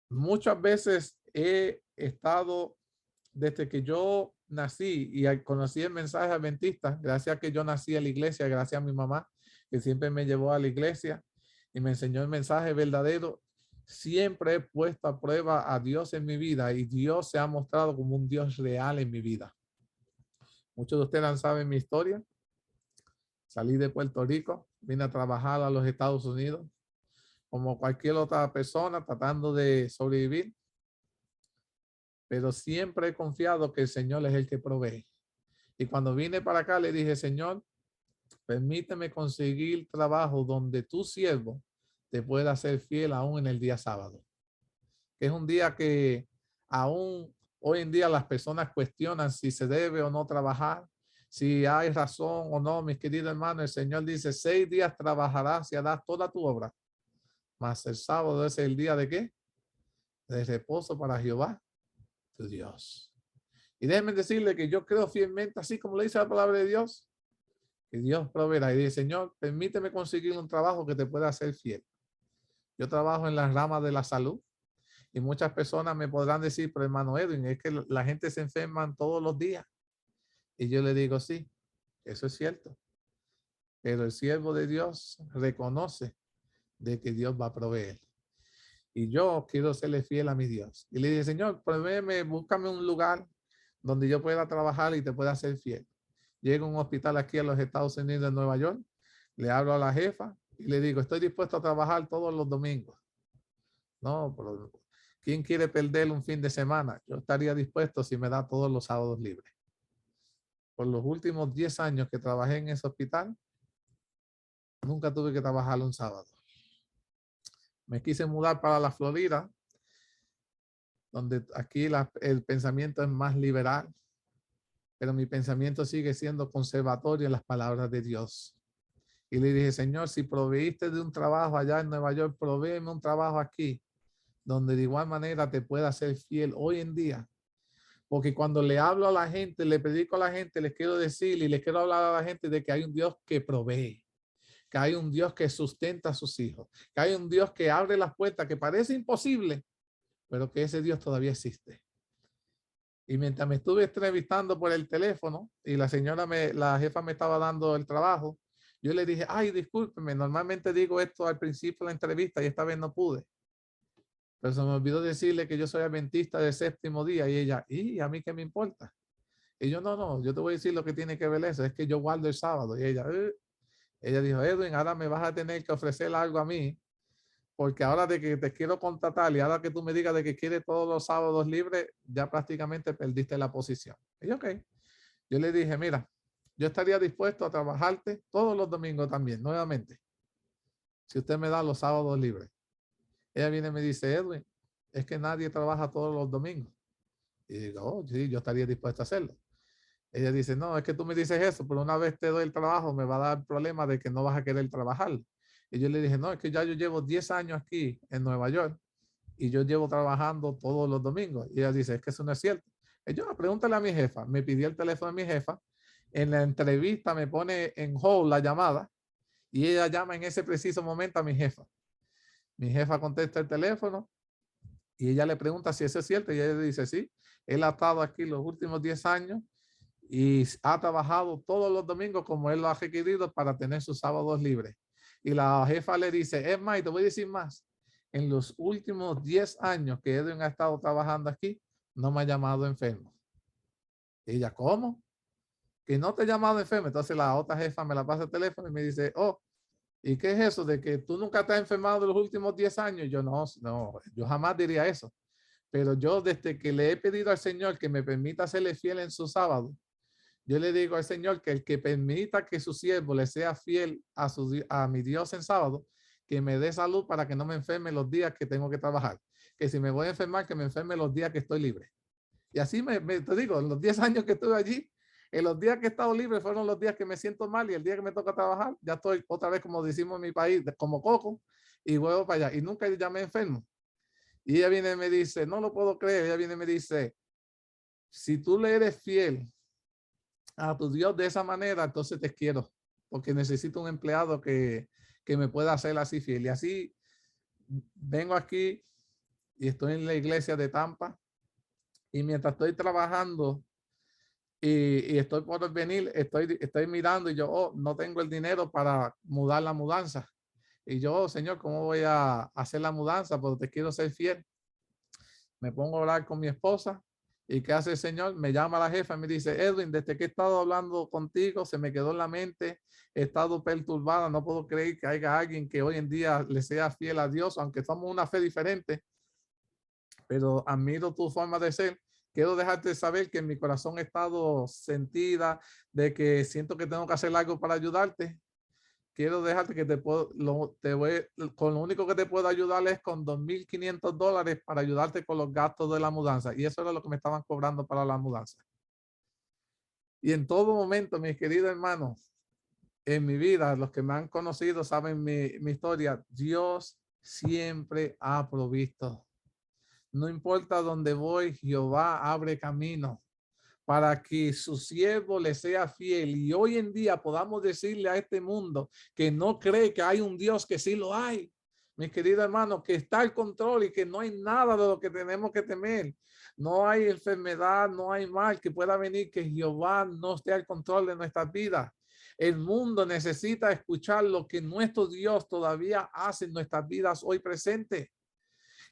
Muchas veces he estado, desde que yo nací y conocí el mensaje adventista, gracias a que yo nací en la iglesia, gracias a mi mamá, que siempre me llevó a la iglesia y me enseñó el mensaje verdadero, siempre he puesto a prueba a Dios en mi vida, y Dios se ha mostrado como un Dios real en mi vida. Muchos de ustedes saben mi historia. Salí de Puerto Rico, vine a trabajar a los Estados Unidos, como cualquier otra persona, tratando de sobrevivir. Pero siempre he confiado que el Señor es el que provee. Y cuando vine para acá, le dije, Señor, permíteme conseguir trabajo donde tu siervo te pueda ser fiel aún en el día sábado. Que es un día que aún hoy en día las personas cuestionan si se debe o no trabajar, si hay razón o no. Mis queridos hermanos, el Señor dice, 6 días trabajarás y harás toda tu obra, mas el sábado es el día de ¿qué? De reposo para Jehová, tu Dios. Y déjenme decirle que yo creo fielmente, así como le dice la palabra de Dios, que Dios proveerá. Y dice, Señor, permíteme conseguir un trabajo que te pueda hacer fiel. Yo trabajo en las ramas de la salud. Y muchas personas me podrán decir, pero hermano Edwin, es que la gente se enferma todos los días. Y yo le digo, sí, eso es cierto. Pero el siervo de Dios reconoce de que Dios va a proveer. Y yo quiero serle fiel a mi Dios. Y le dije, Señor, provéeme, búscame un lugar donde yo pueda trabajar y te pueda ser fiel. Llego a un hospital aquí en los Estados Unidos, en Nueva York. Le hablo a la jefa y le digo, estoy dispuesto a trabajar todos los domingos. No, pero ¿quién quiere perder un fin de semana? Yo estaría dispuesto si me da todos los sábados libres. Por los últimos 10 años que trabajé en ese hospital, nunca tuve que trabajar un sábado. Me quise mudar para la Florida, donde aquí el pensamiento es más liberal, pero mi pensamiento sigue siendo conservatorio en las palabras de Dios. Y le dije, Señor, si proveíste de un trabajo allá en Nueva York, provéeme un trabajo aquí, donde de igual manera te pueda ser fiel hoy en día. Porque cuando le hablo a la gente, le predico a la gente, les quiero decir y les quiero hablar a la gente de que hay un Dios que provee, que hay un Dios que sustenta a sus hijos, que hay un Dios que abre las puertas, que parece imposible, pero que ese Dios todavía existe. Y mientras me estuve entrevistando por el teléfono y la jefa me estaba dando el trabajo, yo le dije, ay, discúlpeme, normalmente digo esto al principio de la entrevista y esta vez no pude. Pero se me olvidó decirle que yo soy adventista del séptimo día, y ella, ¿y a mí qué me importa? Y yo, no, yo te voy a decir lo que tiene que ver eso, es que yo guardo el sábado. Y ella dijo, Edwin, ahora me vas a tener que ofrecer algo a mí, porque ahora de que te quiero contratar y ahora que tú me digas de que quieres todos los sábados libres, ya prácticamente perdiste la posición. Y yo, ok. Yo le dije, mira, yo estaría dispuesto a trabajarte todos los domingos también, nuevamente, si usted me da los sábados libres. Ella viene y me dice, Edwin, es que nadie trabaja todos los domingos. Y digo, oh, sí, yo estaría dispuesto a hacerlo. Ella dice, no, es que tú me dices eso, pero una vez te doy el trabajo, me va a dar problema de que no vas a querer trabajar. Y yo le dije, no, es que ya yo llevo 10 años aquí en Nueva York y yo llevo trabajando todos los domingos. Y ella dice, es que eso no es cierto. Y yo, pregúntale a mi jefa. Me pidió el teléfono de mi jefa. En la entrevista me pone en hold la llamada y ella llama en ese preciso momento a mi jefa. Mi jefa contesta el teléfono y ella le pregunta si eso es cierto y ella le dice, sí, él ha estado aquí los últimos 10 años y ha trabajado todos los domingos como él lo ha requerido para tener sus sábados libres. Y la jefa le dice, es más, y te voy a decir más, en los últimos 10 años que Edwin ha estado trabajando aquí, no me ha llamado enfermo. Y ella, ¿cómo? Que no te he llamado enfermo. Entonces la otra jefa me la pasa el teléfono y me dice, oh, ¿y qué es eso de que tú nunca te has enfermado en los últimos 10 años? Yo no, yo jamás diría eso. Pero yo desde que le he pedido al Señor que me permita serle fiel en su sábado, yo le digo al Señor que el que permita que su siervo le sea fiel a mi Dios en sábado, que me dé salud para que no me enferme los días que tengo que trabajar. Que si me voy a enfermar, que me enferme los días que estoy libre. Y así te digo, en los 10 años que estuve allí, en los días que he estado libre fueron los días que me siento mal y el día que me toca trabajar, ya estoy otra vez, como decimos en mi país, como coco y vuelvo para allá. Y nunca ya me enfermo. Y ella viene y me dice, no lo puedo creer. Ella viene y me dice, si tú le eres fiel a tu Dios de esa manera, entonces te quiero, porque necesito un empleado que me pueda hacer así fiel. Y así vengo aquí y estoy en la iglesia de Tampa y mientras estoy trabajando y estoy por venir, estoy mirando y yo, oh, no tengo el dinero para mudar la mudanza. Y yo, oh, Señor, ¿cómo voy a hacer la mudanza? Porque te quiero ser fiel. Me pongo a hablar con mi esposa. ¿Y qué hace el Señor? Me llama la jefa y me dice, Edwin, desde que he estado hablando contigo, se me quedó en la mente, he estado perturbada, no puedo creer que haya alguien que hoy en día le sea fiel a Dios, aunque somos una fe diferente, pero admiro tu forma de ser. Quiero dejarte saber que en mi corazón he estado sentida de que siento que tengo que hacer algo para ayudarte. Quiero dejarte que con lo único que te puedo ayudar es con $2,500 para ayudarte con los gastos de la mudanza. Y eso era lo que me estaban cobrando para la mudanza. Y en todo momento, mis queridos hermanos, en mi vida, los que me han conocido saben mi historia, Dios siempre ha provisto. No importa dónde voy, Jehová abre camino para que su siervo le sea fiel. Y hoy en día podamos decirle a este mundo que no cree que hay un Dios, que sí lo hay. Mis queridos hermanos, que está al control y que no hay nada de lo que tenemos que temer. No hay enfermedad, no hay mal que pueda venir, que Jehová no esté al control de nuestras vidas. El mundo necesita escuchar lo que nuestro Dios todavía hace en nuestras vidas hoy presente.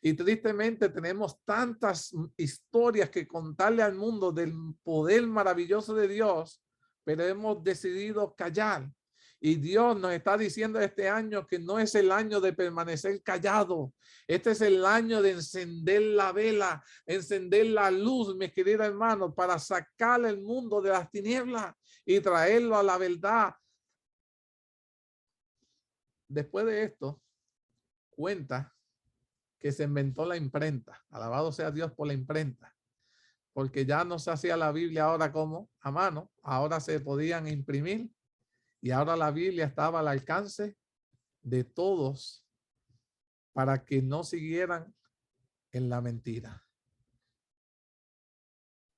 Y tristemente tenemos tantas historias que contarle al mundo del poder maravilloso de Dios, pero hemos decidido callar. Y Dios nos está diciendo este año que no es el año de permanecer callado. Este es el año de encender la vela, encender la luz, mis queridos hermanos, para sacar el mundo de las tinieblas y traerlo a la verdad. Después de esto, cuenta que se inventó la imprenta. Alabado sea Dios por la imprenta. Porque ya no se hacía la Biblia ahora como a mano, ahora se podían imprimir y ahora la Biblia estaba al alcance de todos para que no siguieran en la mentira.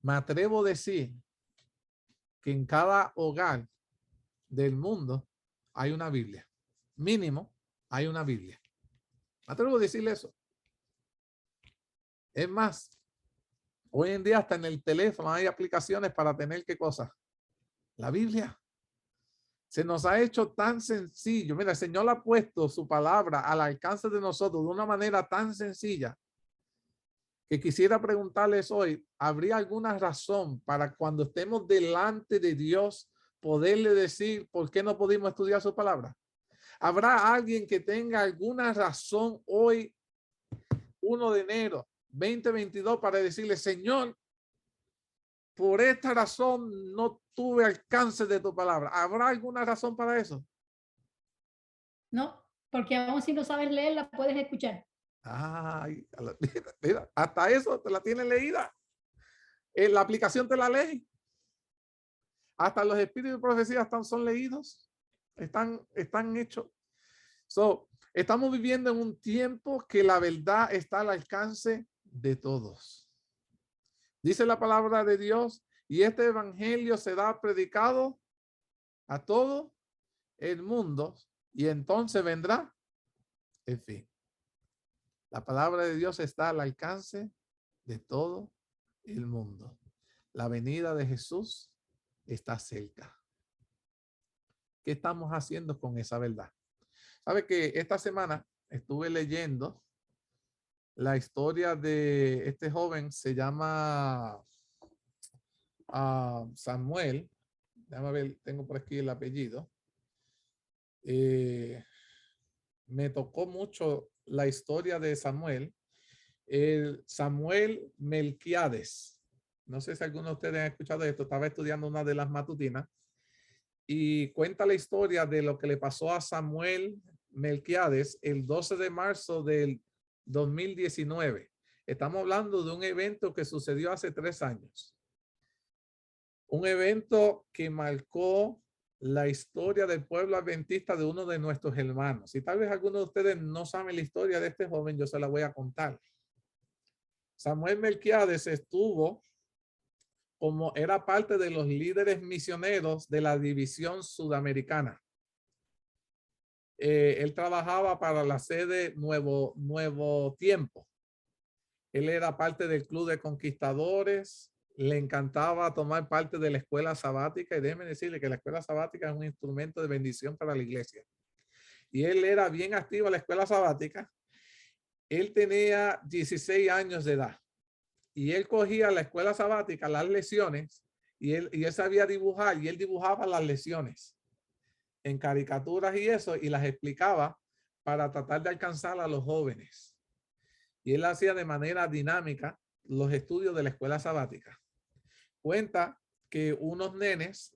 Me atrevo a decir que en cada hogar del mundo hay una Biblia. Mínimo, hay una Biblia. Me atrevo a decirle eso. Es más, hoy en día hasta en el teléfono hay aplicaciones para tener ¿qué cosa? La Biblia. Se nos ha hecho tan sencillo. Mira, el Señor ha puesto su palabra al alcance de nosotros de una manera tan sencilla que quisiera preguntarles hoy, ¿habría alguna razón para cuando estemos delante de Dios poderle decir por qué no pudimos estudiar su palabra? ¿Habrá alguien que tenga alguna razón hoy, 1 de enero 2022, para decirle, Señor, por esta razón no tuve alcance de tu palabra? ¿Habrá alguna razón para eso? No, porque aún si no sabes leer, la puedes escuchar. Ay, mira, hasta eso te la tienen leída. La aplicación te la lee. Hasta los espíritus de profecía son leídos. Están hechos. Estamos viviendo en un tiempo que la verdad está al alcance de todos. Dice la palabra de Dios, y este evangelio será predicado a todo el mundo, y entonces vendrá el fin. La palabra de Dios está al alcance de todo el mundo. La venida de Jesús está cerca. ¿Qué estamos haciendo con esa verdad? Sabe que esta semana estuve leyendo la historia de este joven, se llama Samuel. Déjame ver, tengo por aquí el apellido. Me tocó mucho la historia de Samuel. Samuel Melquiades. No sé si alguno de ustedes han escuchado esto. Estaba estudiando una de las matutinas y cuenta la historia de lo que le pasó a Samuel Melquiades el 12 de marzo del 2019. Estamos hablando de un evento que sucedió hace 3 años. Un evento que marcó la historia del pueblo adventista de uno de nuestros hermanos. Y tal vez algunos de ustedes no saben la historia de este joven, yo se la voy a contar. Samuel Melquiades era parte de los líderes misioneros de la división sudamericana. Él trabajaba para la sede Nuevo Tiempo. Él era parte del club de conquistadores. Le encantaba tomar parte de la escuela sabática. Y déjeme decirle que la escuela sabática es un instrumento de bendición para la iglesia. Y él era bien activo en la escuela sabática. Él tenía 16 años de edad. Y él cogía la escuela sabática, las lecciones, y él sabía dibujar, y él dibujaba las lecciones en caricaturas y eso, y las explicaba para tratar de alcanzar a los jóvenes. Y él hacía de manera dinámica los estudios de la escuela sabática. Cuenta que unos nenes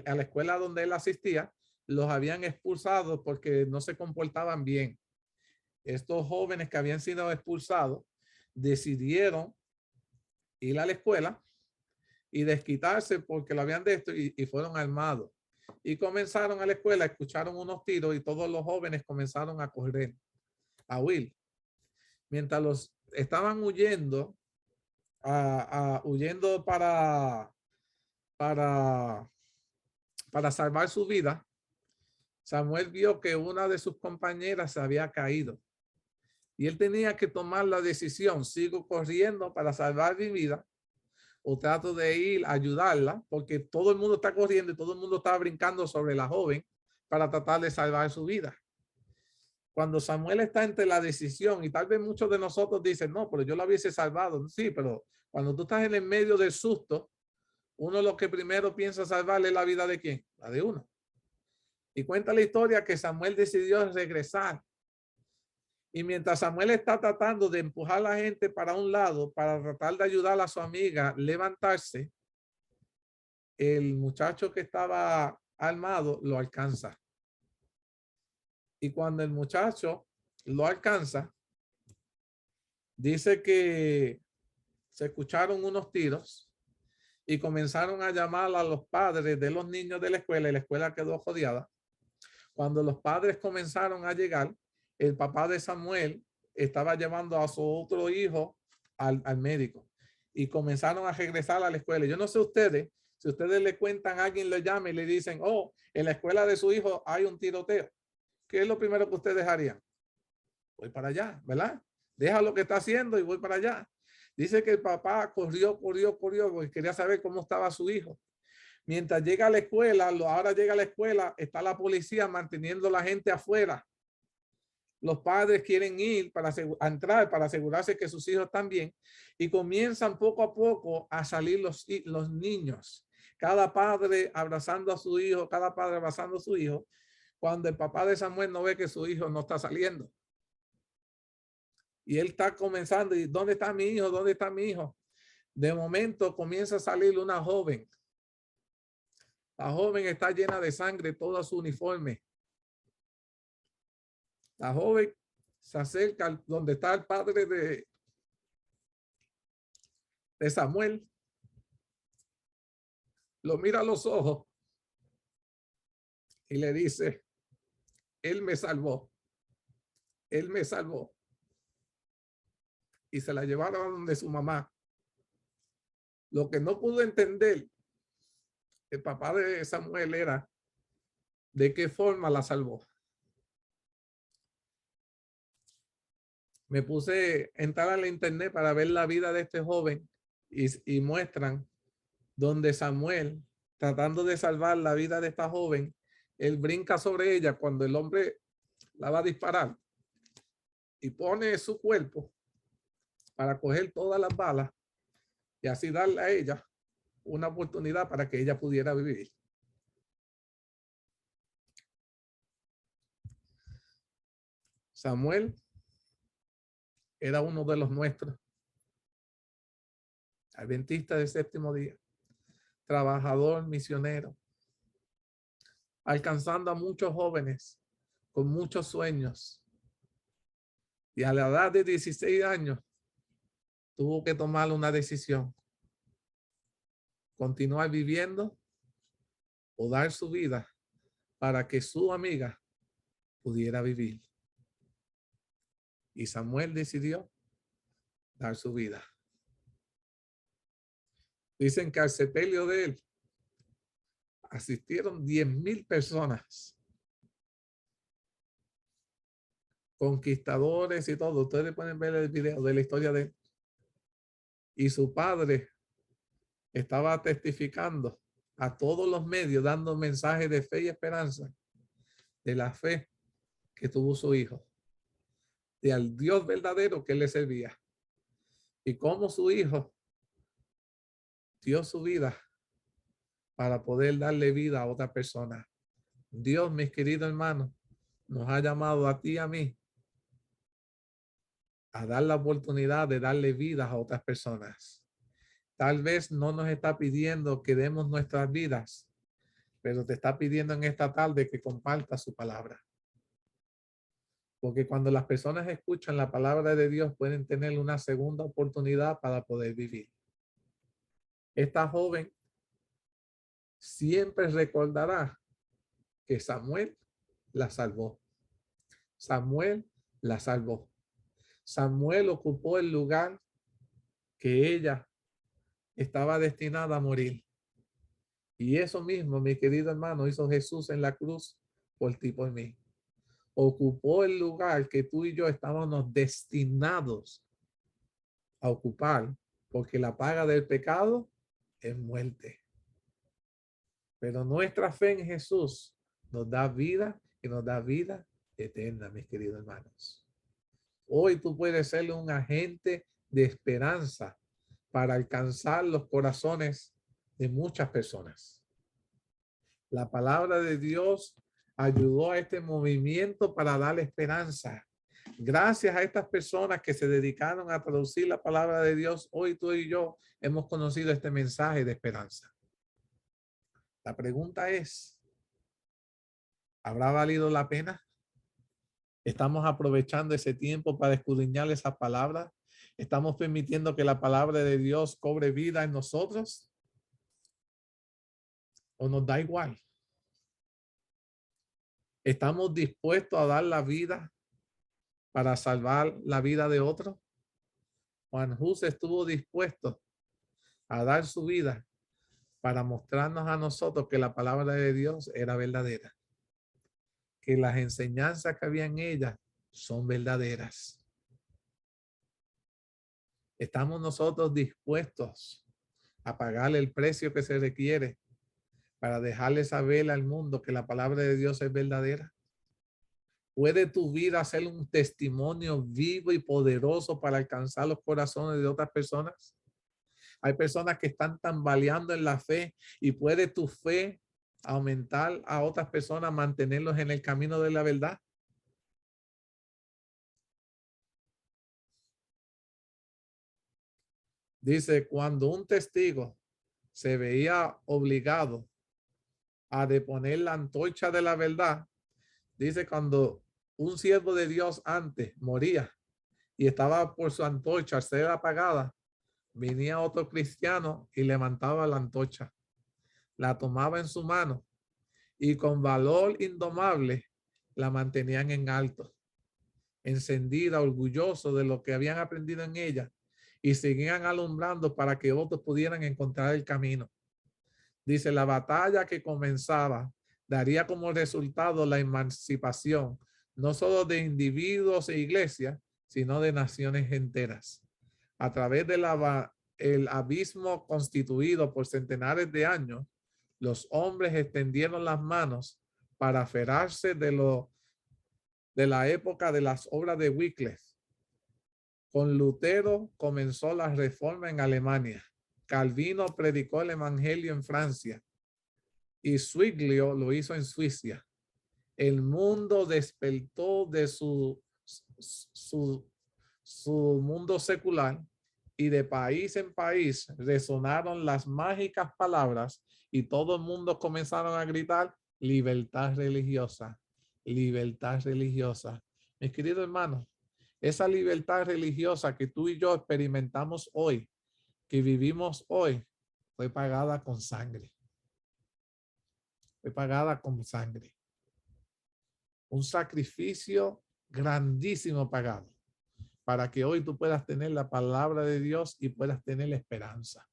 a la escuela donde él asistía, los habían expulsado porque no se comportaban bien. Estos jóvenes que habían sido expulsados decidieron ir a la escuela y desquitarse porque lo habían de esto y fueron armados. Y comenzaron a la escuela, escucharon unos tiros y todos los jóvenes comenzaron a correr, a huir. Mientras los estaban huyendo, huyendo para salvar su vida, Samuel vio que una de sus compañeras se había caído. Y él tenía que tomar la decisión, sigo corriendo para salvar mi vida o trato de ir a ayudarla, porque todo el mundo está corriendo y todo el mundo está brincando sobre la joven para tratar de salvar su vida. Cuando Samuel está entre la decisión, y tal vez muchos de nosotros dicen, no, pero yo la hubiese salvado. Sí, pero cuando tú estás en el medio del susto, uno lo que primero piensa salvarle es la vida de quién, la de uno. Y cuenta la historia que Samuel decidió regresar. Y mientras Samuel está tratando de empujar a la gente para un lado, para tratar de ayudar a su amiga a levantarse, el muchacho que estaba armado lo alcanza. Y cuando el muchacho lo alcanza, dice que se escucharon unos tiros y comenzaron a llamar a los padres de los niños de la escuela y la escuela quedó rodeada. Cuando los padres comenzaron a llegar, el papá de Samuel estaba llevando a su otro hijo al médico y comenzaron a regresar a la escuela. Yo no sé ustedes, si ustedes le cuentan, a alguien le llama y le dicen, oh, en la escuela de su hijo hay un tiroteo. ¿Qué es lo primero que ustedes harían? Voy para allá, ¿verdad? Deja lo que está haciendo y voy para allá. Dice que el papá corrió, porque quería saber cómo estaba su hijo. Mientras llega a la escuela, ahora llega a la escuela, está la policía manteniendo a la gente afuera. Los padres quieren ir para entrar para asegurarse que sus hijos están bien y comienzan poco a poco a salir los niños. Cada padre abrazando a su hijo, cada padre abrazando a su hijo, cuando el papá de Samuel no ve que su hijo no está saliendo. Y él está comenzando, y ¿dónde está mi hijo? ¿Dónde está mi hijo? De momento comienza a salir una joven. La joven está llena de sangre, todo su uniforme. La joven se acerca donde está el padre de Samuel. Lo mira a los ojos y le dice, él me salvó. Él me salvó. Y se la llevaron a donde su mamá. Lo que no pudo entender el papá de Samuel era de qué forma la salvó. Me puse a entrar a la internet para ver la vida de este joven y muestran donde Samuel, tratando de salvar la vida de esta joven, él brinca sobre ella cuando el hombre la va a disparar y pone su cuerpo para coger todas las balas y así darle a ella una oportunidad para que ella pudiera vivir. Samuel era uno de los nuestros, adventista del séptimo día, trabajador, misionero, alcanzando a muchos jóvenes con muchos sueños. Y a la edad de 16 años tuvo que tomar una decisión: continuar viviendo o dar su vida para que su amiga pudiera vivir. Y Samuel decidió dar su vida. Dicen que al sepelio de él asistieron 10,000 personas, conquistadores y todo. Ustedes pueden ver el video de la historia de él. Y su padre estaba testificando a todos los medios, dando mensajes de fe y esperanza, de la fe que tuvo su hijo, de al Dios verdadero que le servía, y cómo su hijo dio su vida para poder darle vida a otra persona. Dios, mis queridos hermanos, nos ha llamado a ti y a mí a dar la oportunidad de darle vida a otras personas. Tal vez no nos está pidiendo que demos nuestras vidas, pero te está pidiendo en esta tarde que compartas su palabra. Porque cuando las personas escuchan la palabra de Dios, pueden tener una segunda oportunidad para poder vivir. Esta joven siempre recordará que Samuel la salvó. Samuel la salvó. Samuel ocupó el lugar que ella estaba destinada a morir. Y eso mismo, mi querido hermano, hizo Jesús en la cruz por ti, por mí. Ocupó el lugar que tú y yo estábamos destinados a ocupar, porque la paga del pecado es muerte. Pero nuestra fe en Jesús nos da vida y nos da vida eterna, mis queridos hermanos. Hoy tú puedes ser un agente de esperanza para alcanzar los corazones de muchas personas. La palabra de Dios ayudó a este movimiento para darle esperanza. Gracias a estas personas que se dedicaron a traducir la palabra de Dios, hoy tú y yo hemos conocido este mensaje de esperanza. La pregunta es, ¿habrá valido la pena? ¿Estamos aprovechando ese tiempo para escudriñar esa palabra? ¿Estamos permitiendo que la palabra de Dios cobre vida en nosotros? ¿O nos da igual? ¿Estamos dispuestos a dar la vida para salvar la vida de otro? Juan Hus estuvo dispuesto a dar su vida para mostrarnos a nosotros que la palabra de Dios era verdadera, que las enseñanzas que había en ella son verdaderas. ¿Estamos nosotros dispuestos a pagar el precio que se requiere para dejarle saber al mundo que la palabra de Dios es verdadera? ¿Puede tu vida ser un testimonio vivo y poderoso para alcanzar los corazones de otras personas? Hay personas que están tambaleando en la fe, y puede tu fe aumentar a otras personas, mantenerlos en el camino de la verdad. Dice, cuando un testigo se veía obligado a deponer la antorcha de la verdad, dice, cuando un siervo de Dios antes moría y estaba por su antorcha ser apagada, venía otro cristiano y levantaba la antorcha, la tomaba en su mano y con valor indomable la mantenían en alto. encendida, orgulloso de lo que habían aprendido en ella, y seguían alumbrando para que otros pudieran encontrar el camino. Dice, la batalla que comenzaba daría como resultado la emancipación, no solo de individuos e iglesias, sino de naciones enteras. A través del abismo constituido por centenares de años, los hombres extendieron las manos para aferrarse de la época de las obras de Wycliffe. Con Lutero comenzó la reforma en Alemania. Calvino predicó el evangelio en Francia y Zwinglio lo hizo en Suiza. El mundo despertó de su mundo secular y de país en país resonaron las mágicas palabras y todo el mundo comenzaron a gritar libertad religiosa, libertad religiosa. Mis queridos hermanos, esa libertad religiosa que tú y yo experimentamos hoy, que vivimos hoy, fue pagada con sangre. Fue pagada con sangre. Un sacrificio grandísimo pagado para que hoy tú puedas tener la palabra de Dios y puedas tener la esperanza.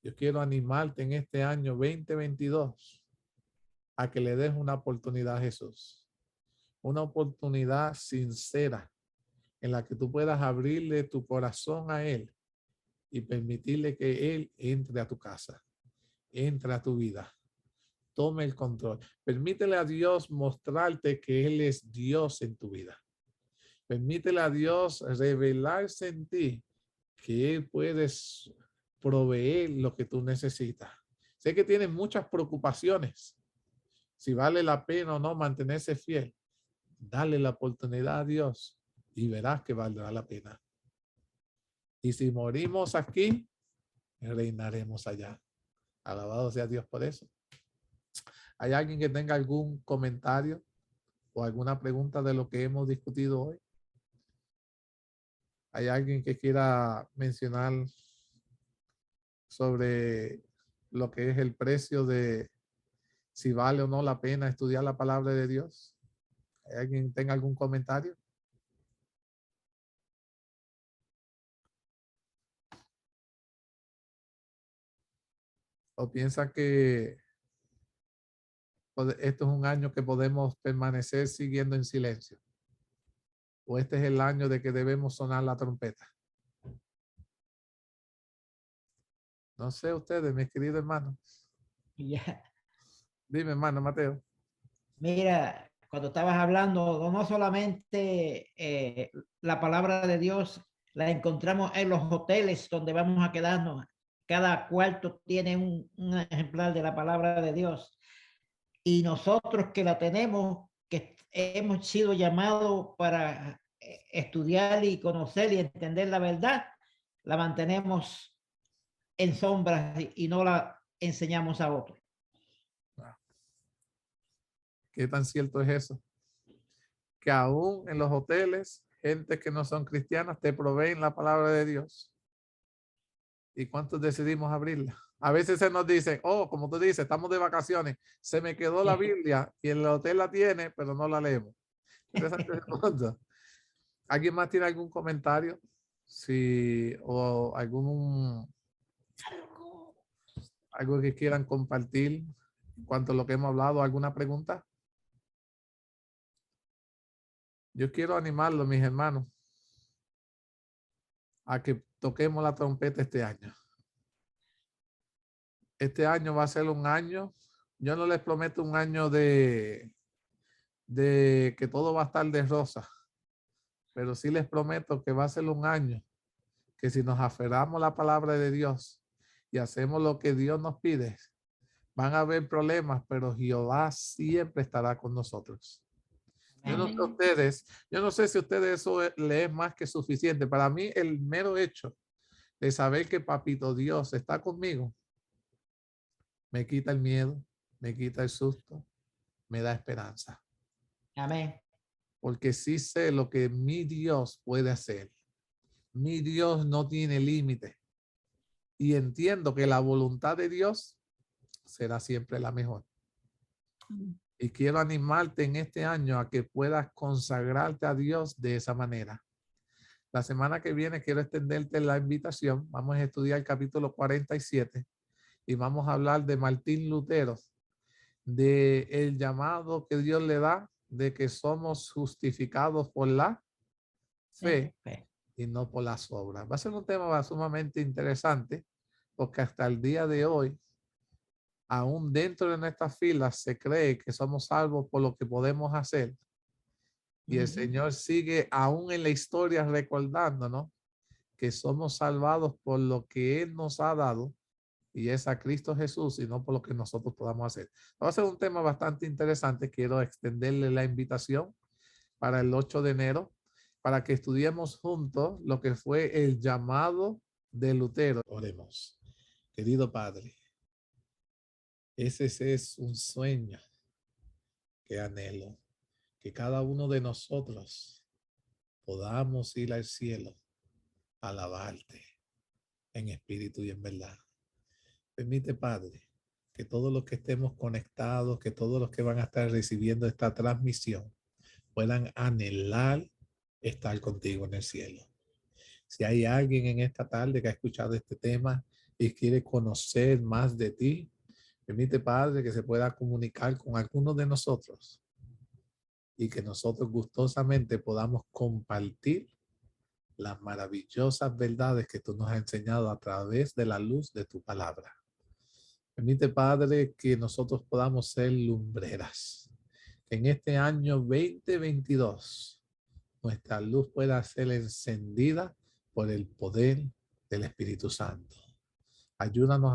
Yo quiero animarte en este año 2022 a que le des una oportunidad a Jesús. Una oportunidad sincera en la que tú puedas abrirle tu corazón a Él y permitirle que Él entre a tu casa, entre a tu vida, tome el control. Permítele a Dios mostrarte que Él es Dios en tu vida. Permítele a Dios revelarse en ti, que Él puede proveer lo que tú necesitas. Sé que tienes muchas preocupaciones, si vale la pena o no mantenerse fiel. Dale la oportunidad a Dios y verás que valdrá la pena. Y si morimos aquí, reinaremos allá. Alabado sea Dios por eso. ¿Hay alguien que tenga algún comentario o alguna pregunta de lo que hemos discutido hoy? ¿Hay alguien que quiera mencionar sobre lo que es el precio de si vale o no la pena estudiar la palabra de Dios? ¿Hay alguien que tenga algún comentario? ¿O piensa que esto es un año que podemos permanecer siguiendo en silencio? ¿O este es el año de que debemos sonar la trompeta? No sé ustedes, mis queridos hermanos. Ya. Dime, hermano Mateo. Mira, cuando estabas hablando, no solamente la palabra de Dios la encontramos en los hoteles donde vamos a quedarnos. Cada cuarto tiene un ejemplar de la palabra de Dios. Y nosotros que la tenemos, que hemos sido llamados para estudiar y conocer y entender la verdad, la mantenemos en sombras y no la enseñamos a otros. ¿Qué tan cierto es eso? Que aún en los hoteles, gente que no son cristianas te proveen la palabra de Dios. ¿Y cuántos decidimos abrirla? A veces se nos dice, oh, como tú dices, estamos de vacaciones, se me quedó la Biblia y el hotel la tiene, pero no la leemos. ¿Alguien más tiene algún comentario? Sí, o algo que quieran compartir en cuanto a lo que hemos hablado, ¿alguna pregunta? Yo quiero animarlo, mis hermanos, a que toquemos la trompeta este año. Este año va a ser un año, yo no les prometo un año de que todo va a estar de rosa, pero sí les prometo que va a ser un año que si nos aferramos a la palabra de Dios y hacemos lo que Dios nos pide, van a haber problemas, pero Jehová siempre estará con nosotros. Yo no sé ustedes, yo no sé si ustedes eso les es más que suficiente. Para mí, el mero hecho de saber que Papito Dios está conmigo, me quita el miedo, me quita el susto, me da esperanza. Amén. Porque sí sé lo que mi Dios puede hacer. Mi Dios no tiene límite. Y entiendo que la voluntad de Dios será siempre la mejor. Y quiero animarte en este año a que puedas consagrarte a Dios de esa manera. La semana que viene quiero extenderte la invitación. Vamos a estudiar el capítulo 47 y vamos a hablar de Martín Lutero, de el llamado que Dios le da de que somos justificados por la fe y no por las obras. Va a ser un tema sumamente interesante porque hasta el día de hoy, aún dentro de nuestras filas, se cree que somos salvos por lo que podemos hacer. Y el Señor sigue aún en la historia recordándonos que somos salvados por lo que Él nos ha dado, y es a Cristo Jesús y no por lo que nosotros podamos hacer. Va a ser un tema bastante interesante. Quiero extenderle la invitación para el 8 de enero para que estudiemos juntos lo que fue el llamado de Lutero. Oremos. Querido Padre, ese es un sueño que anhelo, que cada uno de nosotros podamos ir al cielo a alabarte en espíritu y en verdad. Permite, Padre, que todos los que estemos conectados, que todos los que van a estar recibiendo esta transmisión puedan anhelar estar contigo en el cielo. Si hay alguien en esta tarde que ha escuchado este tema y quiere conocer más de ti, permite, Padre, que se pueda comunicar con algunos de nosotros y que nosotros gustosamente podamos compartir las maravillosas verdades que tú nos has enseñado a través de la luz de tu palabra. Permite, Padre, que nosotros podamos ser lumbreras. Que en este año 2022 nuestra luz pueda ser encendida por el poder del Espíritu Santo. Ayúdanos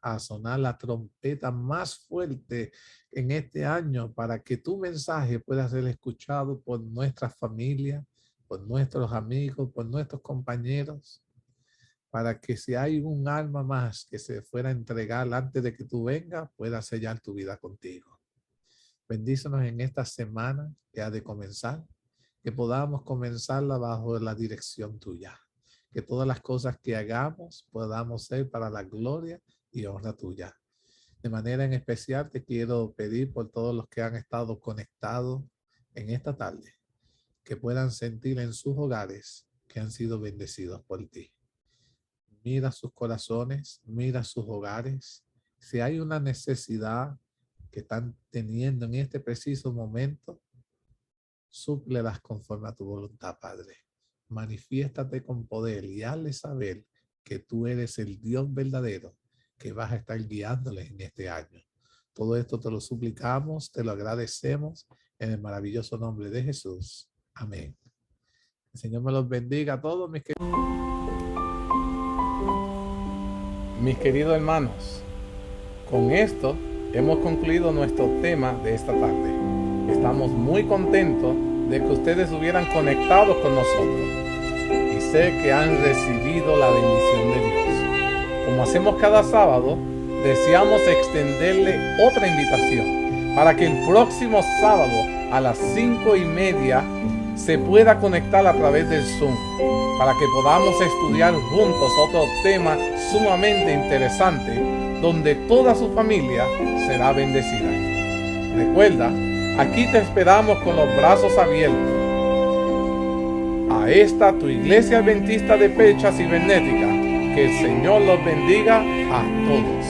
a sonar la trompeta más fuerte en este año para que tu mensaje pueda ser escuchado por nuestra familia, por nuestros amigos, por nuestros compañeros, para que si hay un alma más que se fuera a entregar antes de que tú vengas, pueda sellar tu vida contigo. Bendícenos en esta semana que ha de comenzar, que podamos comenzarla bajo la dirección tuya. Que todas las cosas que hagamos podamos ser para la gloria y honra tuya. De manera en especial te quiero pedir por todos los que han estado conectados en esta tarde, que puedan sentir en sus hogares que han sido bendecidos por ti. Mira sus corazones, mira sus hogares. Si hay una necesidad que están teniendo en este preciso momento, súplelas conforme a tu voluntad, Padre. Manifiéstate con poder y hazle saber que tú eres el Dios verdadero que vas a estar guiándoles en este año. Todo esto te lo suplicamos, te lo agradecemos en el maravilloso nombre de Jesús. Amén. El Señor me los bendiga a todos mis queridos hermanos. Con esto hemos concluido nuestro tema de esta tarde. Estamos muy contentos de que ustedes hubieran conectado con nosotros y sé que han recibido la bendición de Dios. Como hacemos cada sábado, deseamos extenderle otra invitación para que el próximo sábado a las 5:30 se pueda conectar a través del Zoom para que podamos estudiar juntos otro tema sumamente interesante donde toda su familia será bendecida. Recuerda, aquí te esperamos con los brazos abiertos. A esta tu iglesia adventista de Pecha Cibernética, que el Señor los bendiga a todos.